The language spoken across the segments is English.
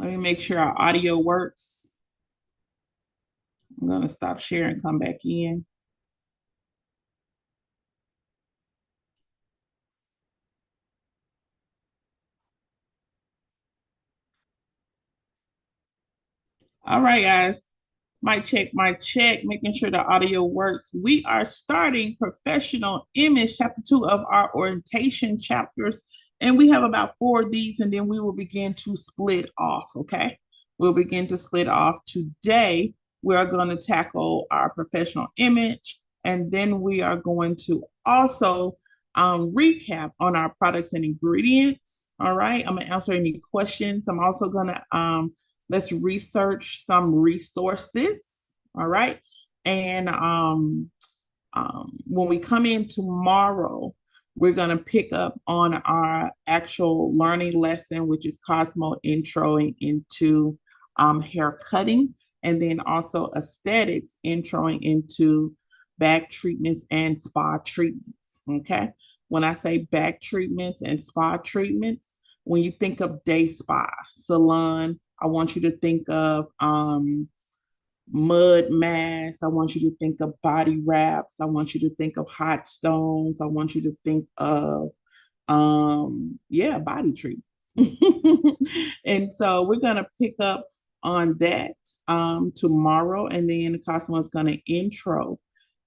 Let me make sure our audio works. I'm going to stop sharing and come back in. All right, guys. Mic check, making sure the audio works. We are starting Professional Image, Chapter 2 of our orientation chapters. And we have about 4 of these, and then we will begin to split off, okay? We'll begin to split off. Today, we're going to tackle our professional image, and then we are going to also recap on our products and ingredients. All right, I'm going to answer any questions. I'm also going to let's research some resources. All right. And when we come in tomorrow, we're going to pick up on our actual learning lesson, which is Cosmo introing into hair cutting, and then also aesthetics introing into back treatments and spa treatments. Okay. When I say back treatments and spa treatments, when you think of day spa, salon, I want you to think of mud masks. I want you to think of body wraps. I want you to think of hot stones. I want you to think of body treatments. And so we're gonna pick up on that tomorrow, and then Cosmo is gonna intro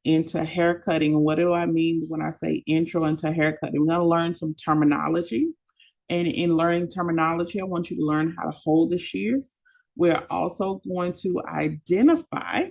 into hair cutting. And what do I mean when I say intro into hair cutting? We're gonna learn some terminology. And in learning terminology, I want you to learn how to hold the shears. We're also going to identify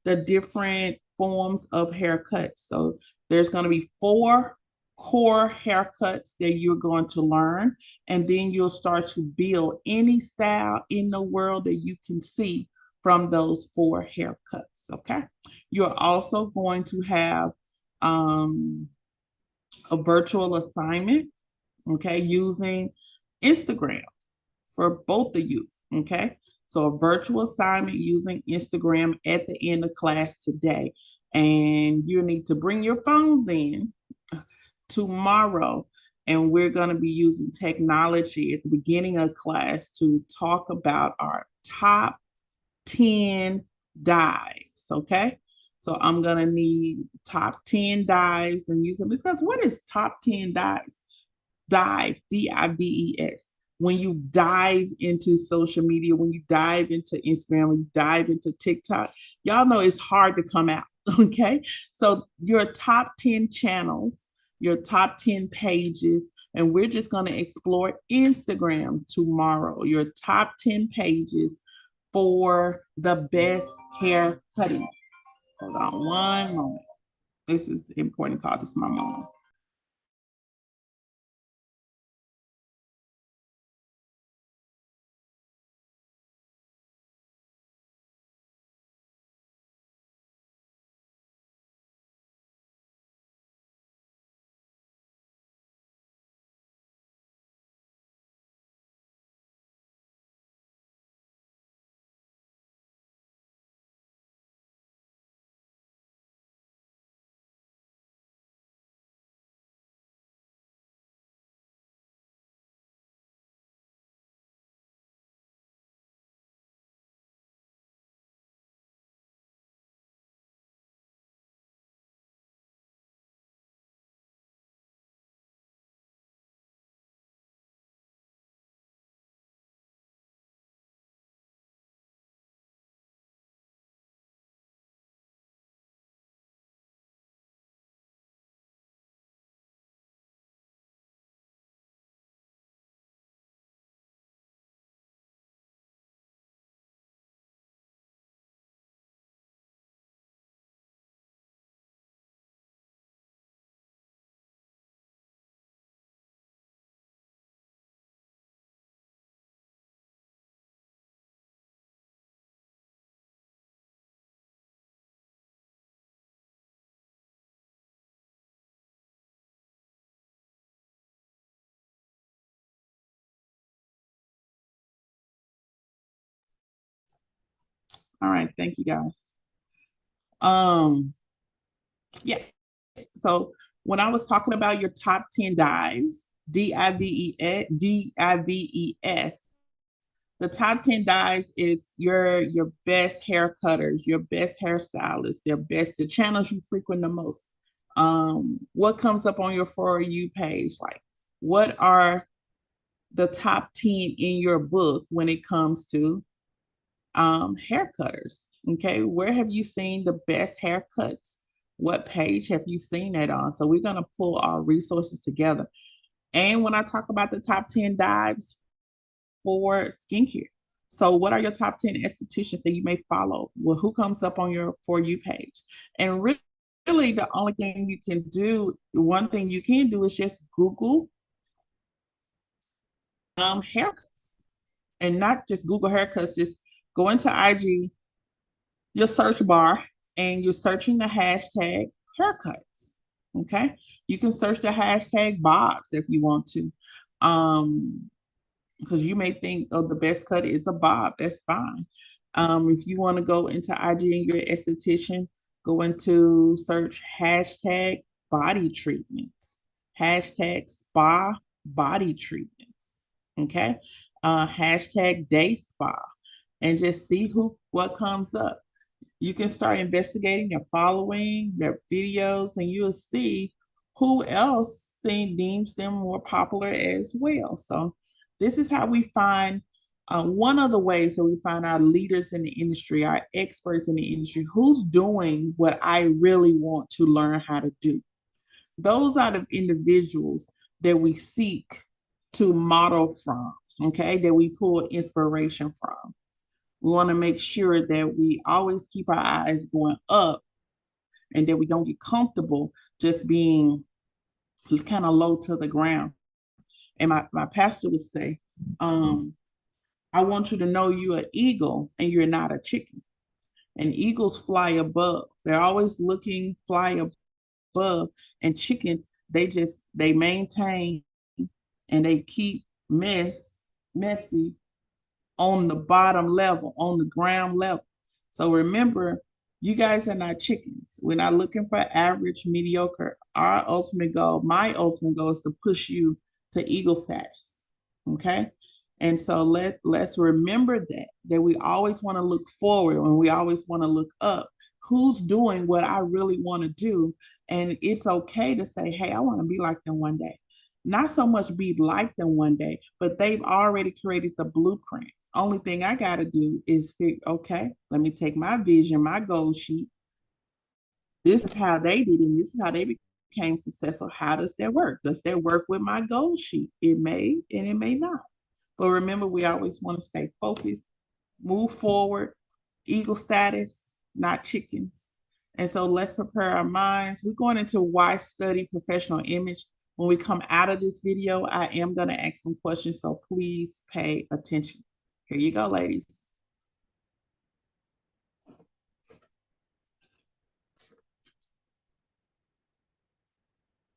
the different forms of haircuts. So there's going to be 4 core haircuts that you're going to learn, and then you'll start to build any style in the world that you can see from those 4 haircuts. Okay. You're also going to have a virtual assignment, okay, using Instagram for both of you, okay? So a virtual assignment using Instagram at the end of class today. And you need to bring your phones in tomorrow, and we're going to be using technology at the beginning of class to talk about our top 10 dives, okay? So I'm going to need top 10 dives and use them because what is top 10 dives? Dive, dives. When you dive into social media, when you dive into Instagram, when you dive into TikTok, y'all know it's hard to come out. Okay. So your top 10 channels, your top 10 pages, and we're just going to explore Instagram tomorrow. Your top 10 pages for the best hair cutting. Hold on one moment. This is important call. This is my mom. All right. Thank you guys. Um, yeah. So when I was talking about your top 10 dives, dives, The top 10 dives is your best hair cutters, your best hairstylists, the channels you frequent the most. What comes up on your For You page? Like, what are the top 10 in your book when it comes to hair cutters? Okay, where have you seen the best haircuts? What page have you seen that on? So we're gonna pull our resources together. And when I talk about the top 10 dives for skincare. So, what are your top 10 estheticians that you may follow? Well, who comes up on your For You page? And really, the only thing you can do, one thing you can do is just Google haircuts, and not just Google haircuts, just go into IG, your search bar, and you're searching the hashtag haircuts. Okay. You can search the hashtag bobs if you want to. Because you may think, oh, the best cut is a bob. That's fine. If you want to go into IG and you're an esthetician, go into search hashtag body treatments, hashtag spa body treatments. Okay. Hashtag day spa, and just see what comes up. You can start investigating their following, their videos, and you'll see who else deems them more popular as well. So this is how we find one of the ways that we find our leaders in the industry, our experts in the industry, who's doing what I really want to learn how to do. Those are the individuals that we seek to model from, okay, that we pull inspiration from. We want to make sure that we always keep our eyes going up and that we don't get comfortable just being kind of low to the ground. And my pastor would say, I want you to know you're an eagle and you're not a chicken. And eagles fly above. They're always looking, fly above. And chickens, they maintain and they keep messy on the bottom level, on the ground level. So remember, you guys are not chickens. We're not looking for average, mediocre. My ultimate goal is to push you to eagle status. Okay. And so let's remember that we always want to look forward and we always want to look up. Who's doing what I really want to do? And it's okay to say, hey, I want to be like them one day. Not so much be like them one day, but they've already created the blueprint. Only thing I got to do is figure, okay, let me take my vision, my goal sheet. This is how they did it. And this is how they became successful. How does that work? Does that work with my goal sheet? It may and it may not. But remember, we always want to stay focused, move forward, eagle status, not chickens. And so let's prepare our minds. We're going into why study professional image. When we come out of this video, I am going to ask some questions, so please pay attention. Here you go, ladies.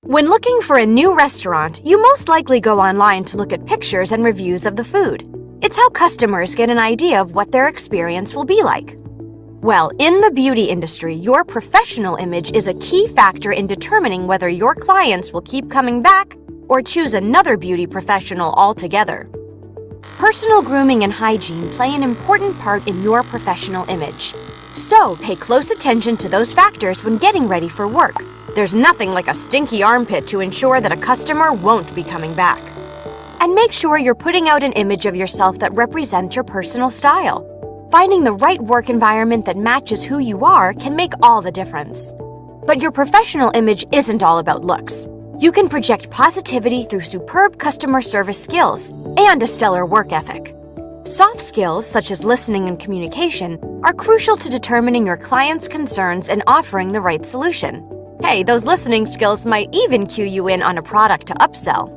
When looking for a new restaurant, you most likely go online to look at pictures and reviews of the food. It's how customers get an idea of what their experience will be like. Well, in the beauty industry, your professional image is a key factor in determining whether your clients will keep coming back or choose another beauty professional altogether. Personal grooming and hygiene play an important part in your professional image. So, pay close attention to those factors when getting ready for work. There's nothing like a stinky armpit to ensure that a customer won't be coming back. And make sure you're putting out an image of yourself that represents your personal style. Finding the right work environment that matches who you are can make all the difference. But your professional image isn't all about looks. You can project positivity through superb customer service skills and a stellar work ethic. Soft skills, such as listening and communication, are crucial to determining your client's concerns and offering the right solution. Hey, those listening skills might even cue you in on a product to upsell.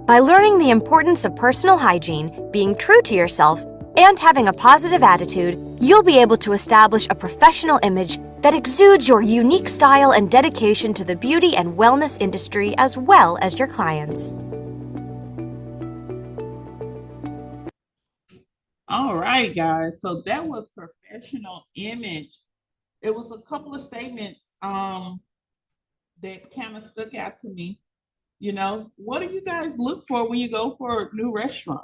By learning the importance of personal hygiene, being true to yourself, and having a positive attitude, you'll be able to establish a professional image that exudes your unique style and dedication to the beauty and wellness industry as well as your clients. All right, guys. So that was professional image. It was a couple of statements that kind of stuck out to me. You know, what do you guys look for when you go for a new restaurant?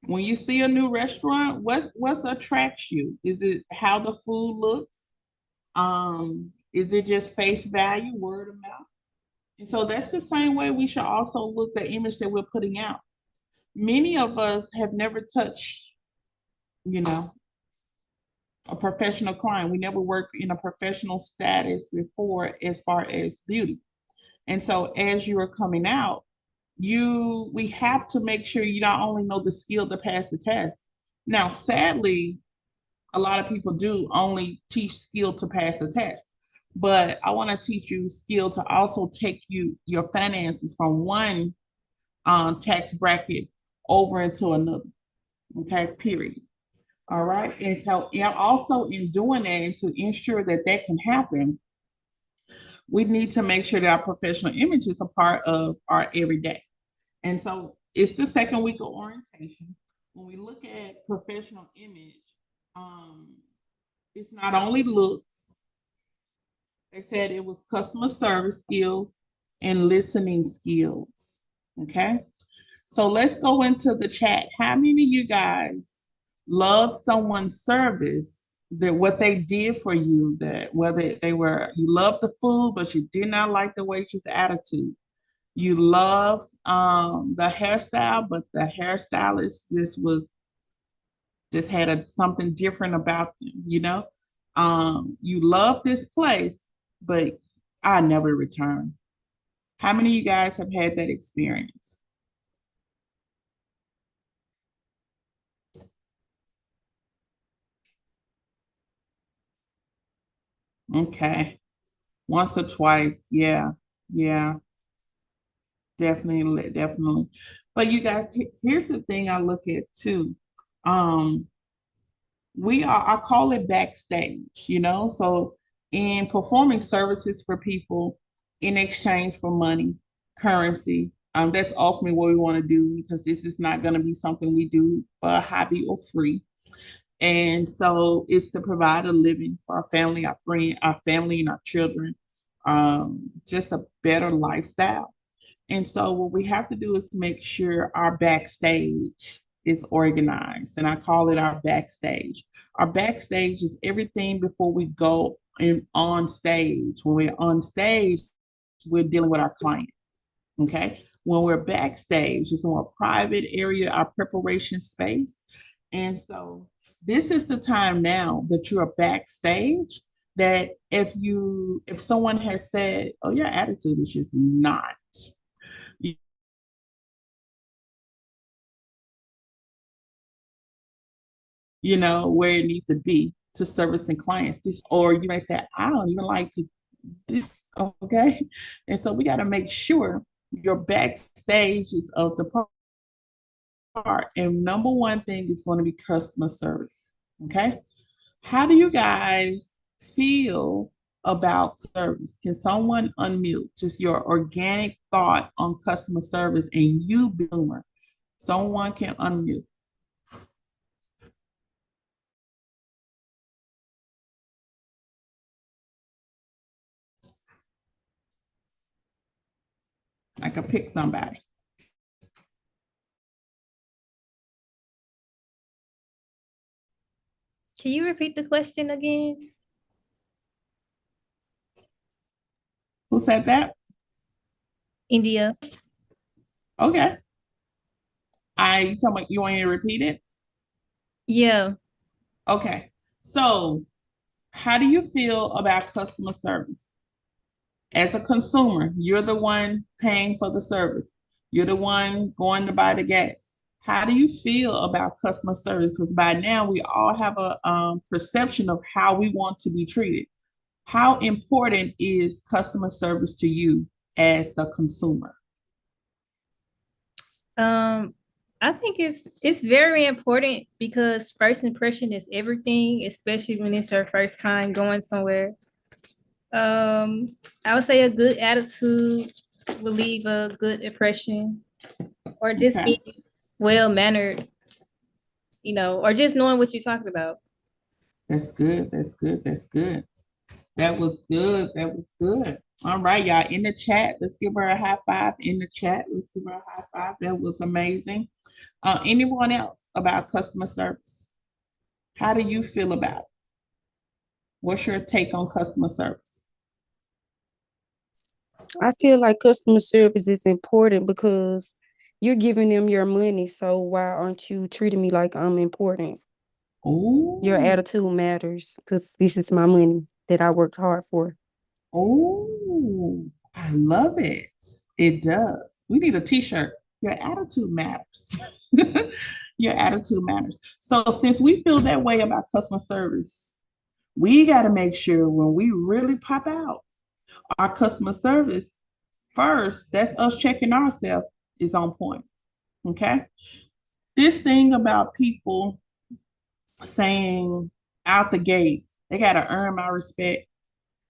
When you see a new restaurant, what attracts you? Is it how the food looks? Is it just face value, word of mouth? And so that's the same way we should also look the image that we're putting out. Many of us have never touched, you know, a professional client. We never worked in a professional status before as far as beauty. And so as you are coming out, we have to make sure you not only know the skill to pass the test. Now, sadly, a lot of people do only teach skill to pass the test. But I want to teach you skill to also take your finances from one tax bracket over into another. Okay, period. All right. And so, yeah, also in doing that, and to ensure that that can happen, we need to make sure that our professional image is a part of our everyday. And so it's the second week of orientation. When we look at professional image, um, it's not only looks. They said it was customer service skills and listening skills. Okay. So let's go into the chat. How many of you guys love someone's service, that what they did for you, that whether they were, you loved the food, but you did not like the waitress attitude. You loved the hairstyle, but the hairstylist just had something different about them, you know? You love this place, but I never return. How many of you guys have had that experience? Okay. Once or twice. Yeah. Yeah. Definitely. Definitely. But you guys, here's the thing I look at too. Um, I call it backstage, you know? So in performing services for people in exchange for money, currency, that's ultimately what we want to do, because this is not going to be something we do for a hobby or free. And so it's to provide a living for our family, our friend, our family and our children, just a better lifestyle. And so what we have to do is make sure our backstage is organized. And I call it our backstage. Our backstage is everything before we go in on stage. When we're on stage, we're dealing with our client. Okay. When we're backstage, it's a more private area, our preparation space. And so this is the time now that you're backstage, that if someone has said, oh, your attitude is just not, you know, where it needs to be to servicing clients. Or you may say, I don't even like this. Okay. And so we got to make sure your backstage is of the part. And number one thing is going to be customer service. Okay. How do you guys feel about service? Can someone unmute just your organic thought on customer service and you, Boomer? Someone can unmute. I can pick somebody. Can you repeat the question again? Who said that? India. Okay. You want me to repeat it? Yeah. Okay. So, how do you feel about customer service? As a consumer, you're the one paying for the service. You're the one going to buy the gas. How do you feel about customer service? Because by now we all have a perception of how we want to be treated. How important is customer service to you as the consumer? I think it's very important because first impression is everything, especially when it's your first time going somewhere. I would say a good attitude will leave a good impression, or just Okay. being well mannered, or just knowing what you're talking about. That's good. That's good. That's good. That was good. That was good. All right, y'all. In the chat, let's give her a high five. In the chat, let's give her a high five. That was amazing. Anyone else about customer service? How do you feel about it? What's your take on customer service? I feel like customer service is important because you're giving them your money. So why aren't you treating me like I'm important? Your Oh, attitude matters because this is my money that I worked hard for. oh, I love it. It does. We need a t-shirt. Your attitude matters. Your attitude matters. So since we feel that way about customer service, we got to make sure when we really pop out, our customer service first, that's us checking ourselves, is on point. Okay. This thing about people saying out the gate, they got to earn my respect.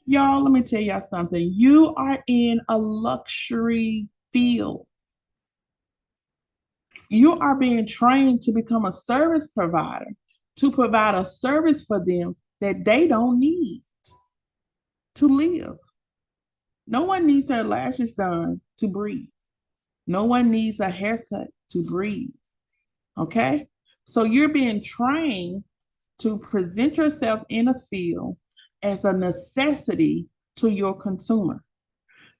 Y'all, let me tell y'all something. You are in a luxury field. You are being trained to become a service provider, to provide a service for them that they don't need to live. No one needs their lashes done to breathe. No one needs a haircut to breathe. Okay? So you're being trained to present yourself in a field as a necessity to your consumer.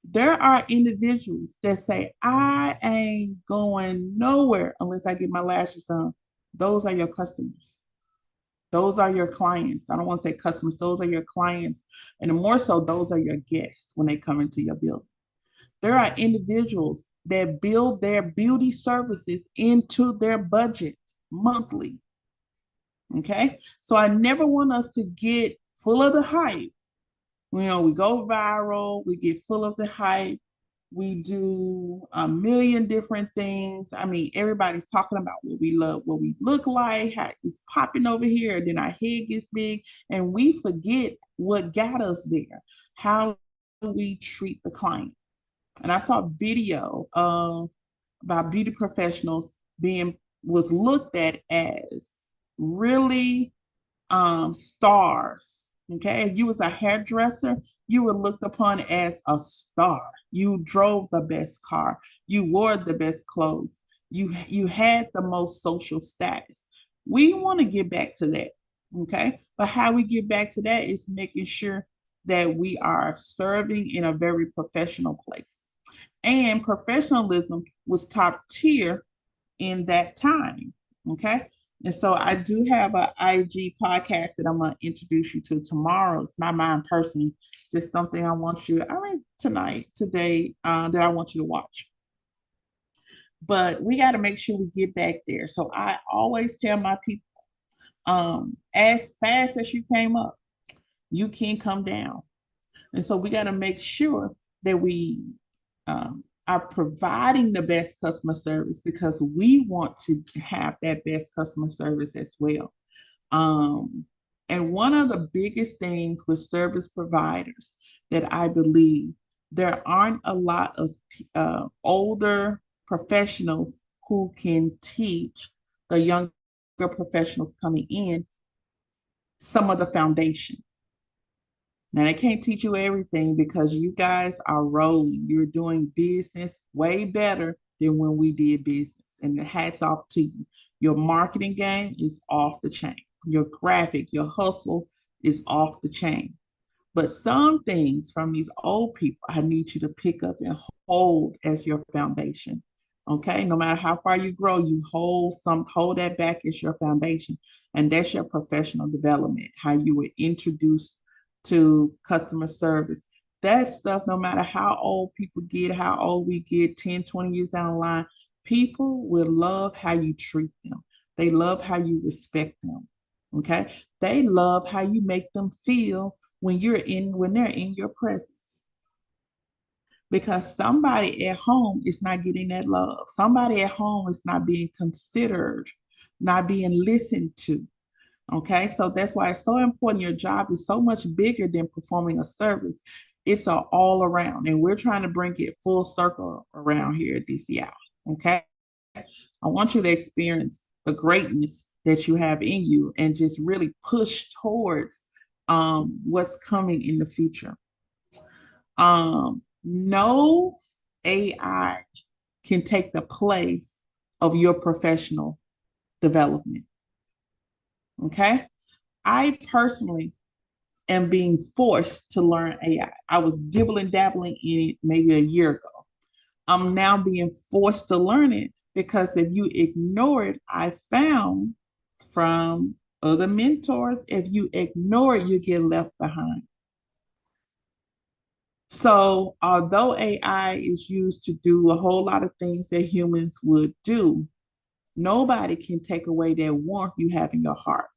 There are individuals that say, I ain't going nowhere unless I get my lashes done. Those are your customers. Those are your clients. I don't want to say customers, those are your clients. And more so, those are your guests when they come into your building. There are individuals that build their beauty services into their budget monthly. Okay. So I never want us to get full of the hype. You know, we go viral, we get full of the hype, we do a million different things. I mean, everybody's talking about what we love, what we look like, how it's popping over here, and then our head gets big, and we forget what got us there, how we treat the client. And I saw a video about beauty professionals being was looked at as really stars. Okay, if you was a hairdresser, you were looked upon as a star. You drove the best car, you wore the best clothes, you had the most social status. We want to get back to that. Okay, but how we get back to that is making sure that we are serving in a very professional place. And professionalism was top tier in that time. Okay. And so I do have an IG podcast that I'm going to introduce you to tomorrow. It's not mine personally, just something I want you, I mean, today, that I want you to watch. But we got to make sure we get back there. So I always tell my people, as fast as you came up, you can come down. And so we got to make sure that we are providing the best customer service because we want to have that best customer service as well. And one of the biggest things with service providers that I believe there aren't a lot of older professionals who can teach the younger professionals coming in some of the foundation. Now, they can't teach you everything because you guys are rolling. You're doing business way better than when we did business. And hats off to you. Your marketing game is off the chain. Your graphic, your hustle is off the chain. But some things from these old people, I need you to pick up and hold as your foundation. Okay, no matter how far you grow, you hold that back as your foundation. And that's your professional development, how you would introduce to customer service. That stuff, no matter how old people get, how old we get, 10, 20 years down the line, people will love how you treat them. They love how you respect them. Okay. They love how you make them feel when they're in your presence. Because somebody at home is not getting that love. Somebody at home is not being considered, not being listened to. Okay, so that's why it's so important. Your job is so much bigger than performing a service. It's all around, and we're trying to bring it full circle around here at DCI. Okay, I want you to experience the greatness that you have in you and just really push towards what's coming in the future. No AI can take the place of your professional development. Okay. I personally am being forced to learn AI. I was dibbling dabbling in it maybe a year ago. I'm now being forced to learn it because if you ignore it, I found from other mentors, if you ignore it, you get left behind. So, although AI is used to do a whole lot of things that humans would do, nobody can take away that warmth you have in your heart,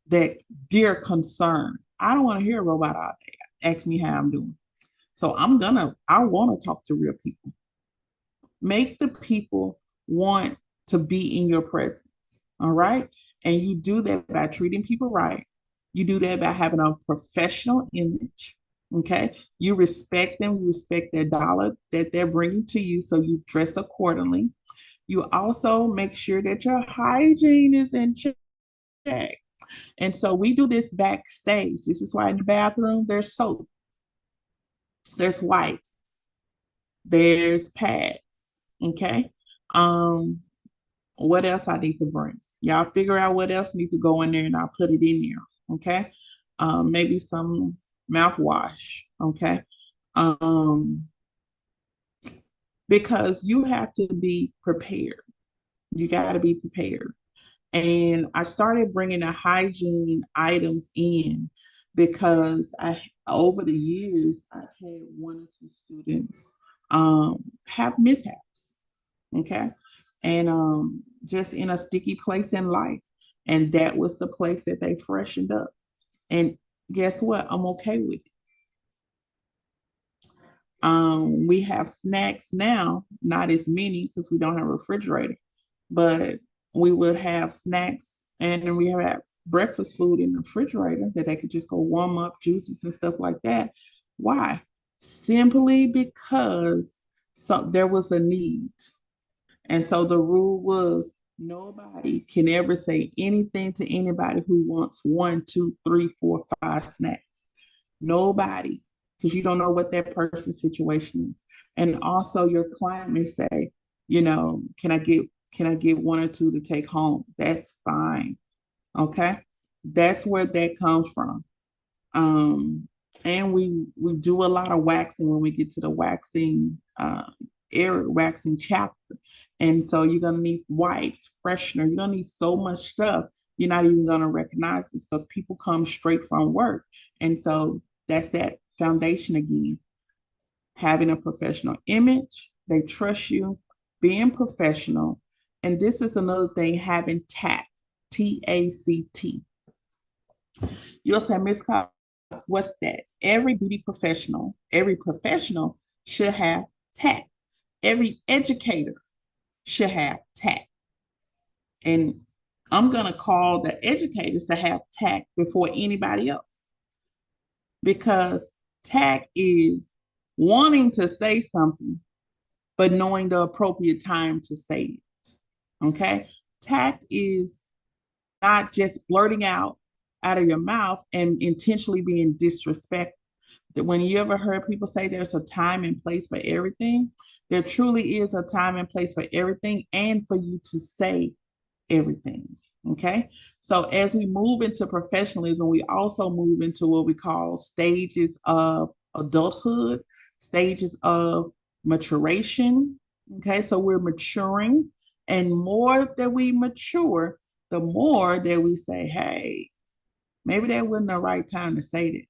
that dear concern. I don't want to hear a robot all day ask me how I'm doing. So I want to talk to real people. Make the people want to be in your presence. All right. And you do that by treating people right. You do that by having a professional image. Okay. You respect them, you respect their dollar that they're bringing to you. So you dress accordingly. You also make sure that your hygiene is in check. And so we do this backstage. This is why in the bathroom there's soap, there's wipes, there's pads. Okay. What else I need to bring? Y'all figure out what else need to go in there and I'll put it in there. Okay. Maybe some mouthwash. Okay. Because you have to be prepared. You got to be prepared. And I started bringing the hygiene items in because over the years, I've had one or two students have mishaps. Okay. And just in a sticky place in life. And that was the place that they freshened up. And guess what? I'm okay with it. We have snacks now, not as many because we don't have a refrigerator, but we would have snacks and then we have breakfast food in the refrigerator that they could just go warm up, juices and stuff like that. Why? Simply because there was a need. And so the rule was nobody can ever say anything to anybody who wants 1, 2, 3, 4, 5 snacks. Nobody, because you don't know what that person's situation is. And also your client may say, can I get 1 or 2 to take home? That's fine. Okay. That's where that comes from. And we do a lot of waxing when we get to the waxing waxing chapter. And so you're gonna need wipes, freshener, you're gonna need so much stuff, you're not even gonna recognize this because people come straight from work. And so that's that foundation again. Having a professional image, they trust you, being professional. And this is another thing, having tact, TACT. You'll say, Ms. Cox, what's that? Every professional should have tact. Every educator should have tact. And I'm going to call the educators to have tact before anybody else. Because tact is wanting to say something, but knowing the appropriate time to say it. Okay? Tact is not just blurting out of your mouth and intentionally being disrespectful. That when you ever heard people say there's a time and place for everything, there truly is a time and place for everything and for you to say everything. Okay. So as we move into professionalism, we also move into what we call stages of adulthood, stages of maturation. Okay. So we're maturing, and more that we mature, the more that we say, hey, maybe that wasn't the right time to say that.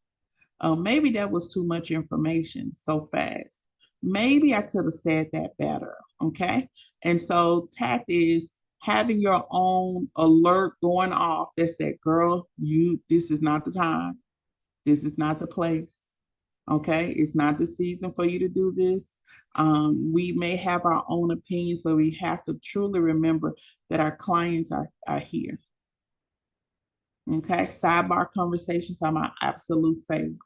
Maybe that was too much information so fast. Maybe I could have said that better. Okay. And so tact is having your own alert going off that said, girl, this is not the time. This is not the place. Okay. It's not the season for you to do this. We may have our own opinions, but we have to truly remember that our clients are here. Okay. Sidebar conversations are my absolute favorite.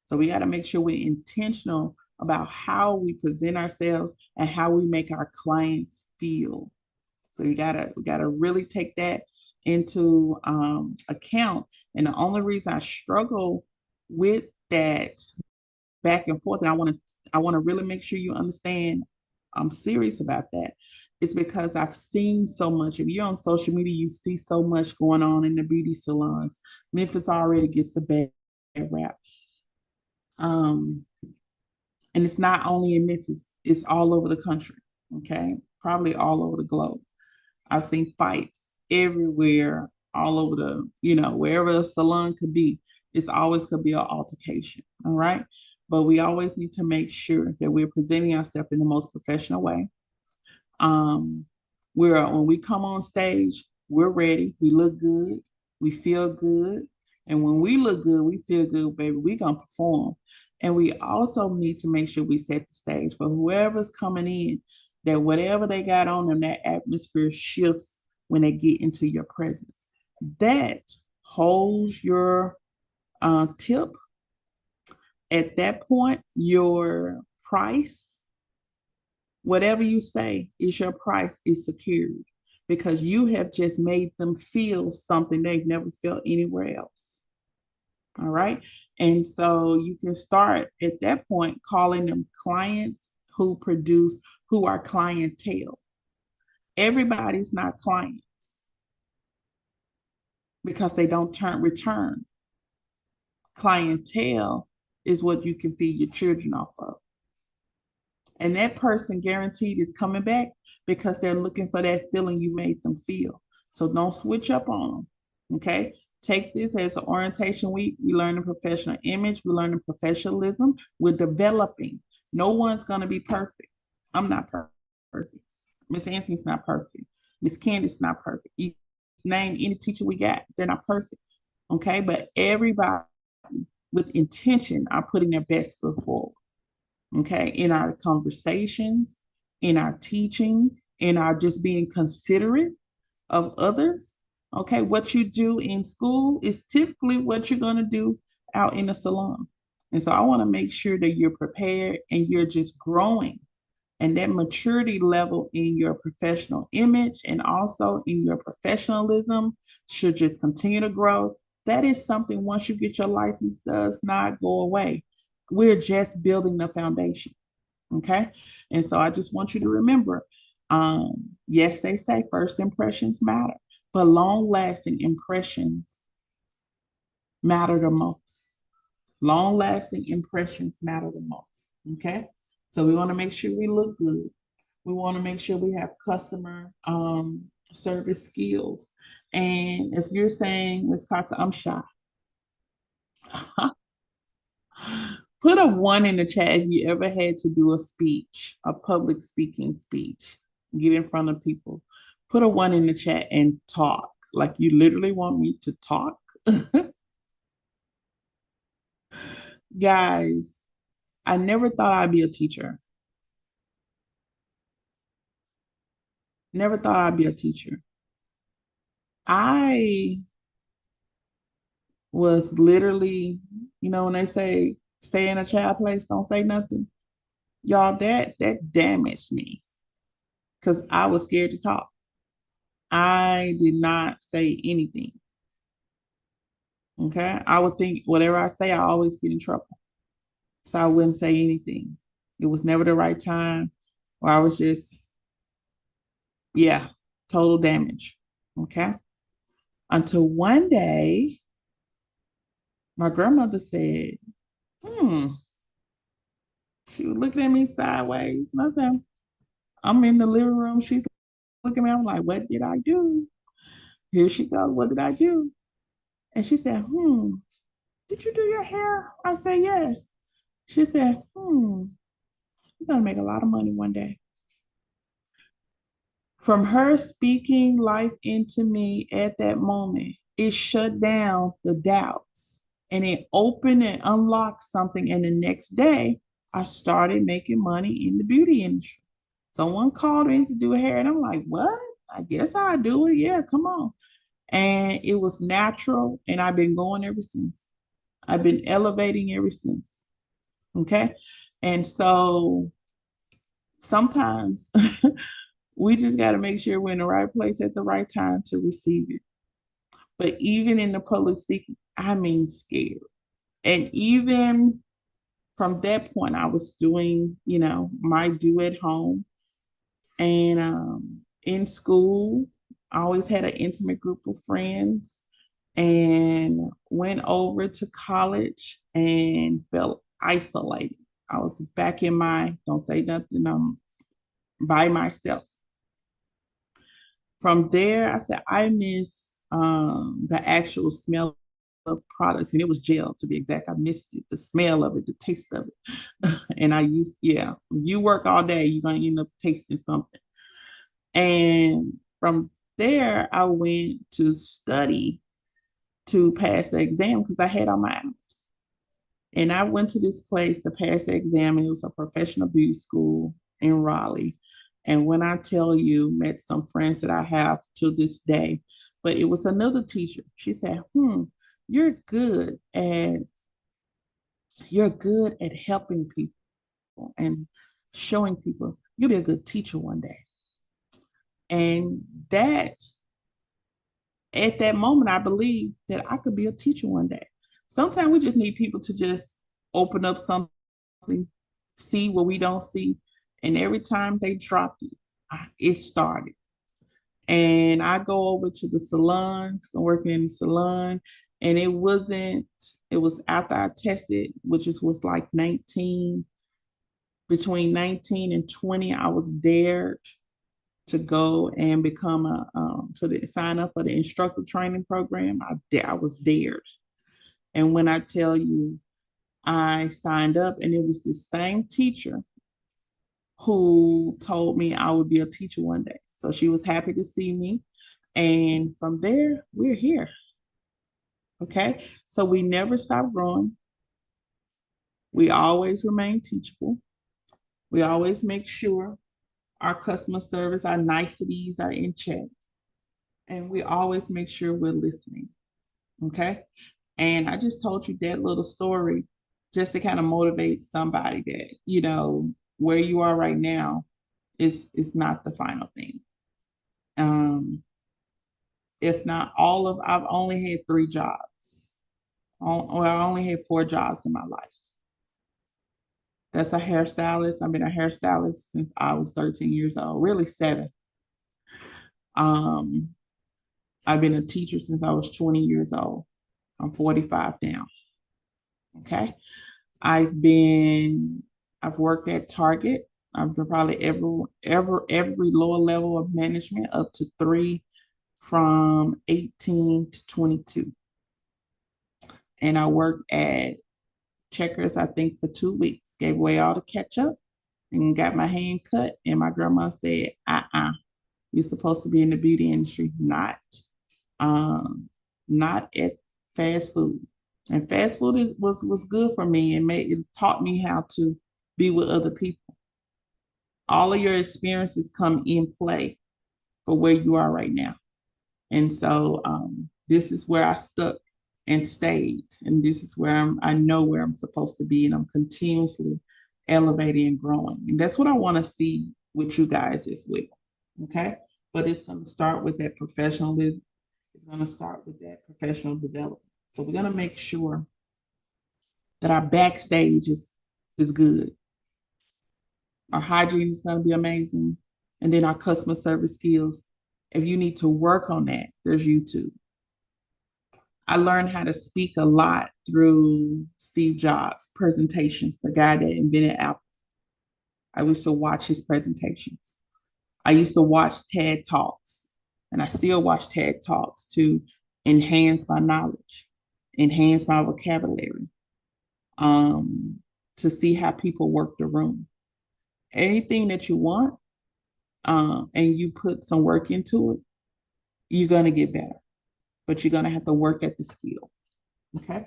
So we got to make sure we're intentional about how we present ourselves and how we make our clients feel. So we gotta really take that into account. And the only reason I struggle with that back and forth, and I want to really make sure you understand I'm serious about that, It's because I've seen so much. If you're on social media, you see so much going on in the beauty salons. Memphis already gets a bad rap. And it's not only in Memphis, it's all over the country. Okay. Probably all over the globe. I've seen fights everywhere, all over wherever a salon could be. It's always could be an altercation. All right. But we always need to make sure that we're presenting ourselves in the most professional way. When we come on stage, we're ready. We look good. We feel good. And when we look good, we feel good, baby. We're going to perform. And we also need to make sure we set the stage for whoever's coming in, that whatever they got on them, that atmosphere shifts when they get into your presence. That holds your tip. At that point, your price, whatever you say is your price, is secured because you have just made them feel something they've never felt anywhere else. All right. And so you can start at that point calling them clients who are clientele. Everybody's not clients because they don't return. Clientele is what you can feed your children off of. And that person guaranteed is coming back because they're looking for that feeling you made them feel. So don't switch up on them. Okay. Take this as an orientation week. We learn the professional image. We learn the professionalism. We're developing. No one's going to be perfect. I'm not perfect. Miss Anthony's not perfect. Miss Candy's not perfect. You name any teacher we got, they're not perfect. Okay. But everybody with intention are putting their best foot forward. Okay, in our conversations, in our teachings, in our just being considerate of others. Okay, what you do in school is typically what you're going to do out in the salon. And so I want to make sure that you're prepared and you're just growing. And that maturity level in your professional image and also in your professionalism should just continue to grow. That is something, once you get your license, does not go away. We're just building the foundation. Okay. And so I just want you to remember, yes, they say first impressions matter, but long lasting impressions matter the most. Long lasting impressions matter the most. Okay. So we want to make sure we look good. We want to make sure we have customer service skills. And if you're saying, Ms. Carter, I'm shy. Put a 1 in the chat if you ever had to do a speech, a public speaking speech, get in front of people. Put a 1 in the chat and talk. Like you literally want me to talk. Guys, I never thought I'd be a teacher. Never thought I'd be a teacher. I was literally, when they say, stay in a child place, don't say nothing. Y'all, that damaged me because I was scared to talk. I did not say anything. Okay. I would think whatever I say, I always get in trouble. So I wouldn't say anything. It was never the right time, or I was just, total damage. Okay. Until one day, my grandmother said, she was looking at me sideways. And I said, I'm in the living room. She's looking at me. I'm like, what did I do? Here she goes. What did I do? And she said, did you do your hair? I said, yes. She said, you're going to make a lot of money one day. From her speaking life into me at that moment, it shut down the doubts and it opened and unlocked something. And the next day, I started making money in the beauty industry. Someone called me to do hair, and I'm like, what? I guess I'll do it. Yeah, come on. And it was natural, and I've been going ever since. I've been elevating ever since. Okay. And so sometimes we just got to make sure we're in the right place at the right time to receive it. But even in the public speaking, I mean, scared. And even from that point, I was doing, my do at home. And in school, I always had an intimate group of friends, and went over to college and felt isolated. I was back in my, don't say nothing, I'm by myself. From there, I said, I miss the actual smell of products, and it was gel to be exact. I missed it, the smell of it, the taste of it. And I used, yeah, you work all day, you're going to end up tasting something. And from there, I went to study to pass the exam because I had all my hours. And I went to this place to pass the exam, and it was a professional beauty school in Raleigh. And when I tell you, met some friends that I have to this day, but it was another teacher. She said, you're good at you're good at helping people and showing people you'll be a good teacher one day. And that at that moment, I believed that I could be a teacher one day. Sometimes we just need people to just open up something, see what we don't see. And every time they dropped it, it started. And I go over to the salon, so I'm working in the salon, and it was after I tested, which was like 19, between 19 and 20, I was dared to go and become sign up for the instructor training program. I was dared. And when I tell you, I signed up, and it was the same teacher who told me I would be a teacher one day. So she was happy to see me. And from there, we're here. Okay. So we never stop growing. We always remain teachable. We always make sure our customer service, our niceties are in check. And we always make sure we're listening. Okay. And I just told you that little story just to kind of motivate somebody that, where you are right now is not the final thing. If not I've only had 3 jobs. I only had 4 jobs in my life. That's a hairstylist. I've been a hairstylist since I was 13 years old, really 7. Um, I've been a teacher since I was 20 years old. I'm 45 now. Okay. I've worked at Target. I've been probably every lower level of management up to 3 from 18 to 22. And I worked at Checkers, I think, for 2 weeks, gave away all the ketchup and got my hand cut. And my grandma said, you're supposed to be in the beauty industry, not at fast food. And fast food was good for me, and it taught me how to be with other people. All of your experiences come in play for where you are right now. And so this is where I stuck and stayed. And this is where I know where I'm supposed to be, and I'm continuously elevating and growing. And that's what I want to see with you guys as well. Okay. But it's going to start with that professionalism. It's going to start with that professional development. So we're going to make sure that our backstage is good. Our hygiene is going to be amazing. And then our customer service skills. If you need to work on that, there's YouTube. I learned how to speak a lot through Steve Jobs' presentations, the guy that invented Apple. I used to watch his presentations. I used to watch TED Talks, and I still watch TED Talks to enhance my knowledge, enhance my vocabulary, to see how people work the room. Anything that you want, and you put some work into it, you're going to get better, but you're going to have to work at the skill. Okay.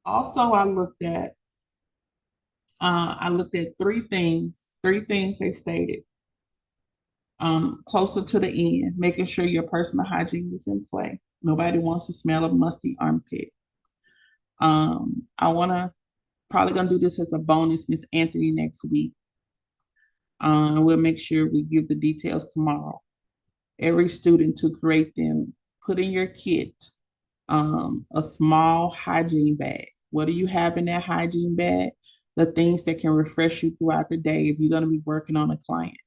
Also, I looked at 3 things they stated. Closer to the end, making sure your personal hygiene is in play. Nobody wants to smell a musty armpit. Probably gonna do this as a bonus, Miss Anthony, next week. We'll make sure we give the details tomorrow. Every student to create them, put in your kit a small hygiene bag. What do you have in that hygiene bag? The things that can refresh you throughout the day if you're going to be working on a client.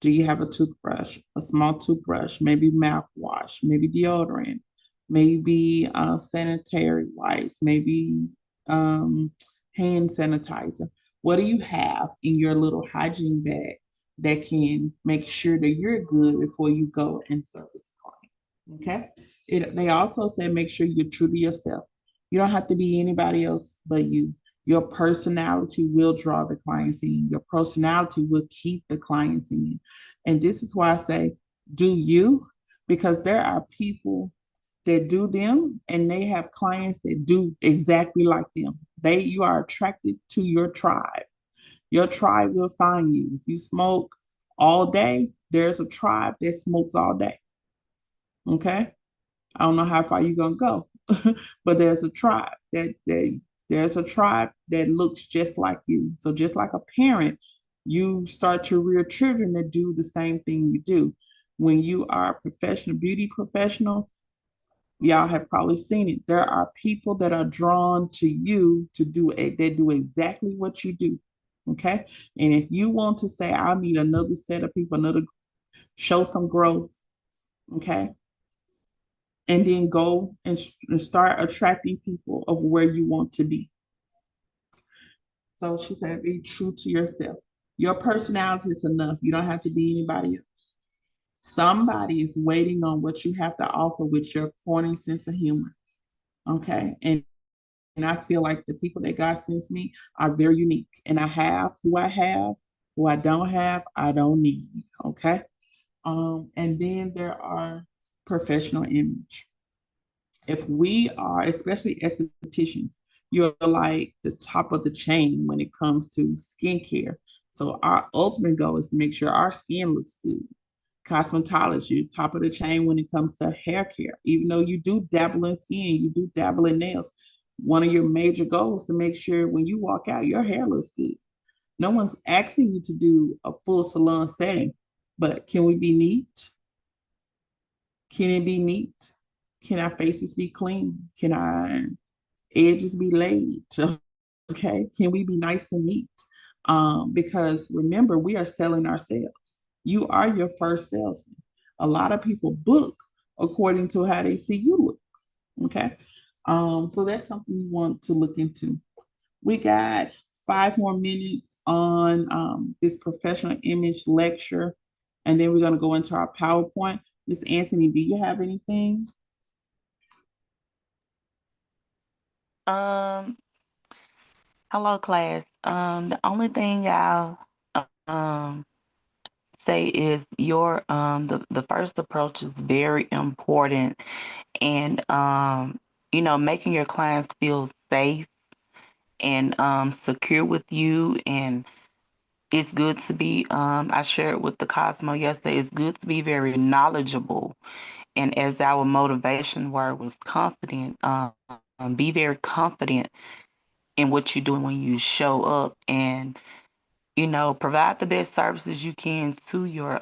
Do you have a toothbrush, a small toothbrush, maybe mouthwash, maybe deodorant, maybe sanitary wipes, maybe hand sanitizer? What do you have in your little hygiene bag that can make sure that you're good before you go and service a client? Okay. They also said make sure you're true to yourself. You don't have to be anybody else but you. Your personality will draw the clients in. Your personality will keep the clients in. And this is why I say, do you, because there are people that do them and they have clients that do exactly like them. You are attracted to your tribe. Your tribe will find you. If you smoke all day, there's a tribe that smokes all day. Okay? I don't know how far you're gonna go, but there's a tribe there's a tribe that looks just like you. So just like a parent, you start to rear children that do the same thing you do. When you are a professional beauty professional, y'all have probably seen it. There are people that are drawn to you to do it. They do exactly what you do. Okay. And if you want to say, I'll need another set of people, show some growth. Okay. And then go and start attracting people of where you want to be. So she said, be true to yourself. Your personality is enough. You don't have to be anybody else. Somebody is waiting on what you have to offer with your corny sense of humor. Okay. And I feel like the people that God sends me are very unique. And I have, who I don't have, I don't need. Okay. And then there are professional image. If we are, especially estheticians, you're like the top of the chain when it comes to skincare. So our ultimate goal is to make sure our skin looks good. Cosmetology, top of the chain when it comes to hair care. Even though you do dabble in skin, you do dabble in nails. One of your major goals is to make sure when you walk out, your hair looks good. No one's asking you to do a full salon setting, but can we be neat? Can it be neat? Can our faces be clean? Can our edges be laid? Okay. Can we be nice and neat? Because remember, we are selling ourselves. You are your first salesman. A lot of people book according to how they see you look. Okay. So that's something you want to look into. We got 5 more minutes on this professional image lecture, and then we're going to go into our PowerPoint. Miss Anthony, do you have anything? Um, Hello, class. The only thing I'll um say is the first approach is very important, and making your clients feel safe and secure with you, and it's good to be I shared with the Cosmo yesterday, it's good to be very knowledgeable, and as our motivation word was confident, be very confident in what you're doing when you show up, and provide the best services you can to your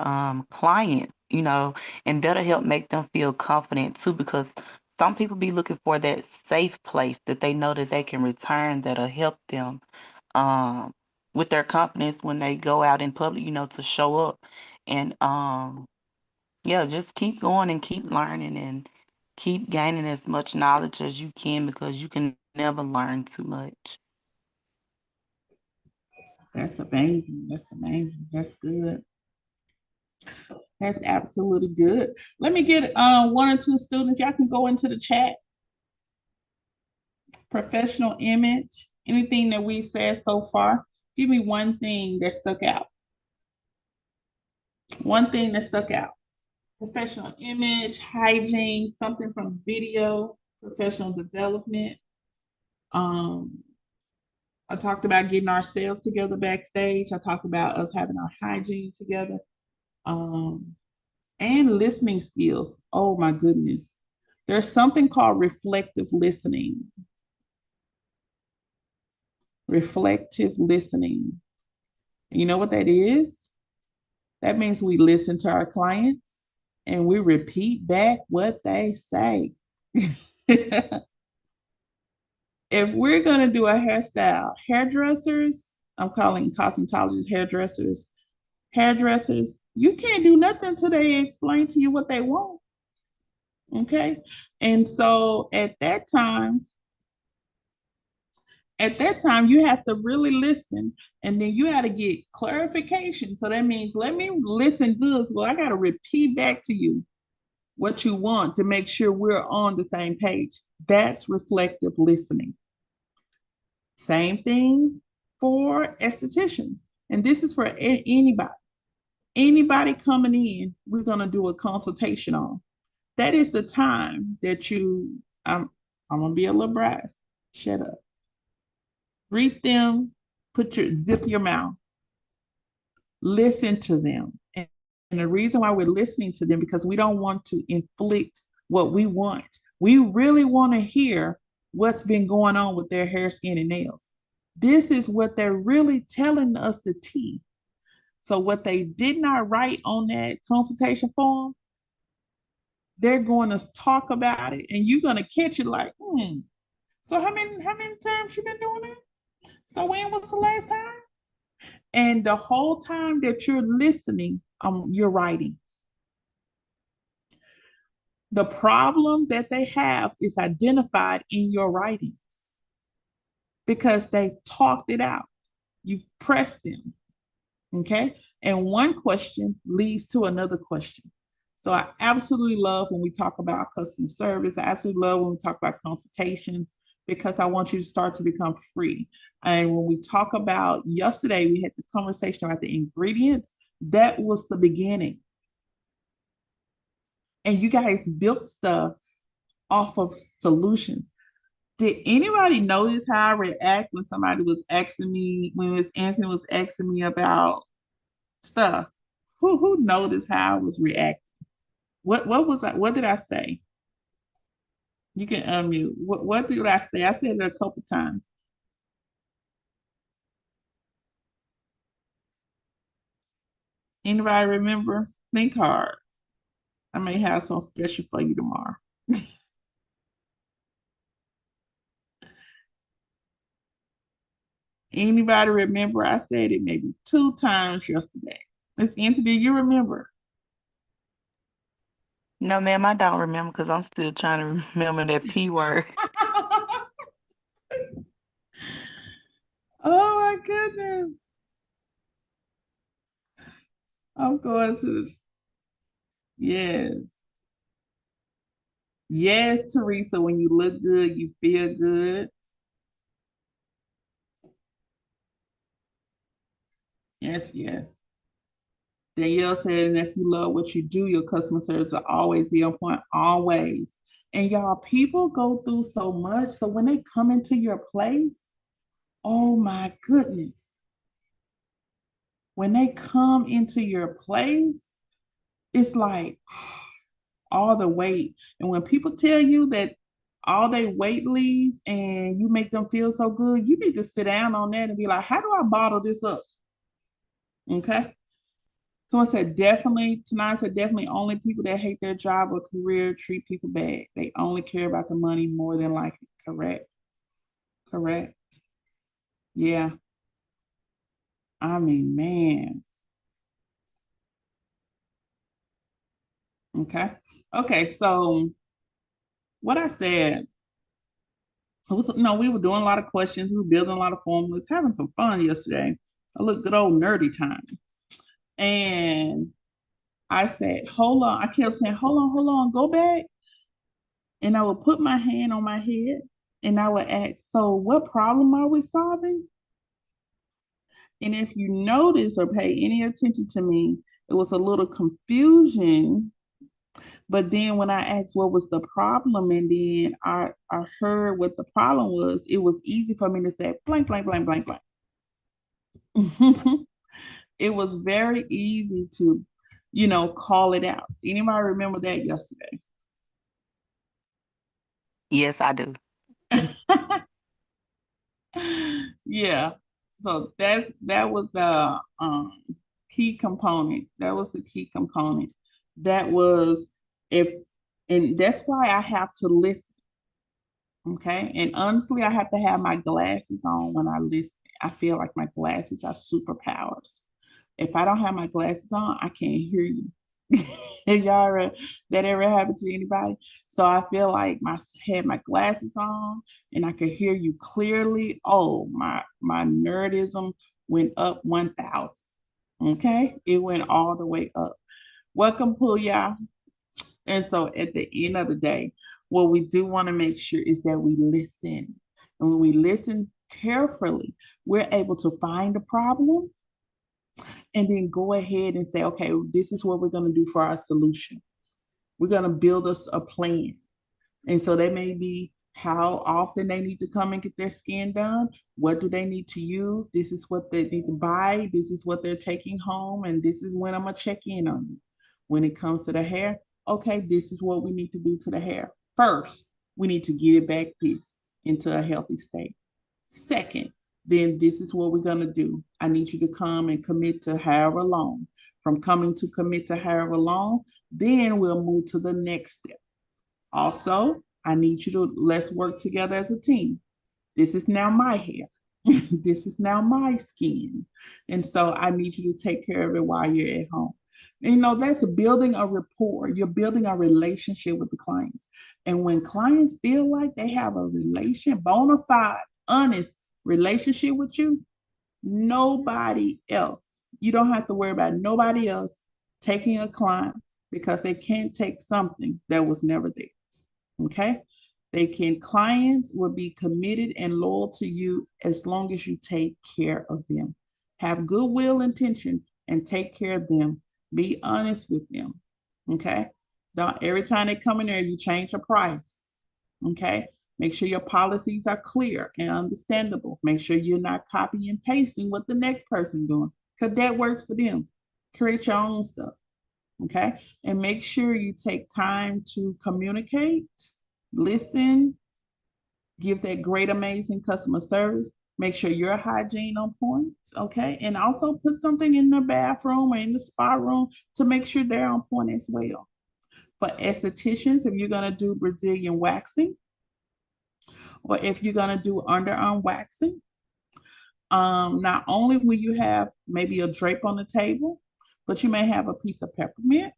clients, and that'll help make them feel confident too, because some people be looking for that safe place that they know that they can return, that'll help them um with their confidence when they go out in public, to show up. And yeah, just keep going and keep learning and keep gaining as much knowledge as you can, because you can never learn too much. That's amazing. That's amazing. That's good. That's absolutely good. Let me get one or two students. Y'all can go into the chat. Professional image. Anything that we've said so far. Give me one thing that stuck out. One thing that stuck out. Professional image, hygiene, something from video, professional development. I talked about getting ourselves together backstage. I talked about us having our hygiene together. And listening skills. Oh my goodness. There's something called reflective listening. Reflective listening. You know what that is? That means we listen to our clients and we repeat back what they say. If we're going to do a hairstyle, hairdressers, I'm calling cosmetologists hairdressers, You can't do nothing until they explain to you what they want. Okay. And so at that time, you have to really listen, and then you have to get clarification. So that means let me listen good. Well, I got to repeat back to you what you want to make sure we're on the same page. That's reflective listening. Same thing for estheticians. And this is for anybody. Anybody coming in, we're going to do a consultation on. That is the time that I'm going to be a little brass. Shut up. Greet them, zip your mouth, listen to them. And the reason why we're listening to them, because we don't want to inflict what we want. We really want to hear what's been going on with their hair, skin, and nails. This is what they're really telling us the tea. So what they did not write on that consultation form, they're going to talk about it, and you're going to catch it like, so how many times you been doing it? So when was the last time? And the whole time that you're listening, you're writing. The problem that they have is identified in your writings because they've talked it out. You've pressed them. Okay. And one question leads to another question. So I absolutely love when we talk about customer service. I absolutely love when we talk about consultations, because I want you to start to become free. And when we talk about yesterday, we had the conversation about the ingredients. That was the beginning. And you guys built stuff off of solutions. Did anybody notice how I react when somebody was asking me, when Miss Anthony was asking me about stuff? Who noticed how I was reacting? What did I say? You can unmute. What did I say? I said it a couple times. Anybody remember? Think hard. I may have something special for you tomorrow. Anybody remember? I said it maybe 2 times yesterday. Miss Anthony, you remember? No, ma'am, I don't remember because I'm still trying to remember that P word. Oh my goodness. I'm going to this. Yes. Yes, Teresa, when you look good, you feel good. Yes, yes. Danielle said, and if you love what you do, your customer service will always be on point, always. And y'all, people go through so much. So when they come into your place, oh my goodness. When they come into your place, it's like all the weight. And when people tell you that all they weight leaves and you make them feel so good, you need to sit down on that and be like, how do I bottle this up? Okay. Someone said definitely, tonight said definitely only people that hate their job or career treat people bad. They only care about the money more than likely. Correct. Correct. Yeah. I mean, man. Okay. Okay. So what I said was, we were doing a lot of questions. We were building a lot of formulas, having some fun yesterday. A little good old nerdy time. And I said, hold on. I kept saying, hold on, go back. And I would put my hand on my head and I would ask, so what problem are we solving? And if you notice or pay any attention to me, it was a little confusion. But then when I asked what was the problem, and then I heard what the problem was, it was easy for me to say blank, blank, blank, blank, blank. It was very easy to, call it out. Anybody remember that yesterday? Yes, I do. Yeah. So that was the key component. That was the key component. That was and that's why I have to listen. Okay. And honestly, I have to have my glasses on when I listen. I feel like my glasses are superpowers If I don't have my glasses on, I can't hear you. That ever happened to anybody? So I feel like had my glasses on and I could hear you clearly. Oh, my nerdism went up 1,000. Okay, it went all the way up. Welcome, Puya. And so at the end of the day, what we do want to make sure is that we listen. And when we listen carefully, we're able to find the problem and then go ahead and say, okay, this is what we're going to do for our solution. We're going to build us a plan. And so that may be how often they need to come and get their skin done. What do they need to use? This is what they need to buy. This is what they're taking home. And this is when I'm going to check in on you. When it comes to the hair, okay, this is what we need to do to the hair. First, we need to get it back into a healthy state. Second, then this is what we're going to do. I need you to come and commit to however long. From coming to commit to however long, then we'll move to the next step. Also, I need you to let's work together as a team. This is now my hair. This is now my skin. And so I need you to take care of it while you're at home. And, that's building a rapport. You're building a relationship with the clients. And when clients feel like they have a bona fide, honest relationship with you, nobody else, you don't have to worry about nobody else taking a client because they can't take something that was never theirs. Okay? Clients will be committed and loyal to you as long as you take care of them. Have goodwill intention and take care of them. Be honest with them. Okay? Don't every time they come in there, you change the price. Okay? Make sure your policies are clear and understandable. Make sure you're not copying and pasting what the next person doing, because that works for them. Create your own stuff. Okay? And make sure you take time to communicate, listen, give that great, amazing customer service. Make sure your hygiene on point, okay? And also put something in the bathroom or in the spa room to make sure they're on point as well. For estheticians, if you're gonna do Brazilian waxing, or if you're gonna do underarm waxing, not only will you have maybe a drape on the table, but you may have a piece of peppermint.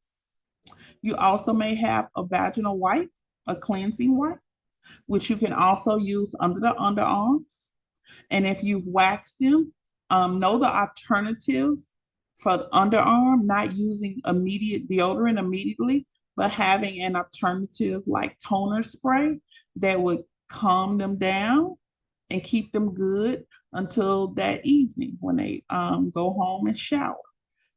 You also may have a vaginal wipe, a cleansing wipe, which you can also use under the underarms. And if you've waxed them, know the alternatives for underarm, not using immediate deodorant immediately, but having an alternative like toner spray that would calm them down and keep them good until that evening when they go home and shower.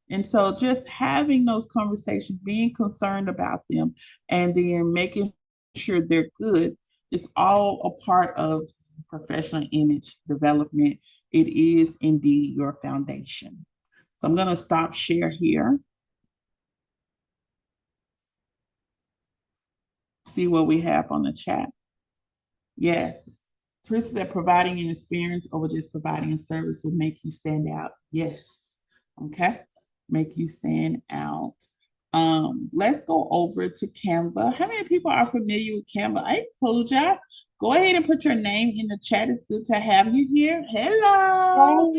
And so just having those conversations, being concerned about them, and then making sure they're good, it's all a part of professional image development. It is indeed your foundation. So I'm going to stop share here. See what we have on the chat. Yes. Teresa said providing an experience over just providing a service will make you stand out. Yes. Okay. Make you stand out. Let's go over to Canva. How many people are familiar with Canva? Hey, Pooja, go ahead and put your name in the chat. It's good to have you here. Hello.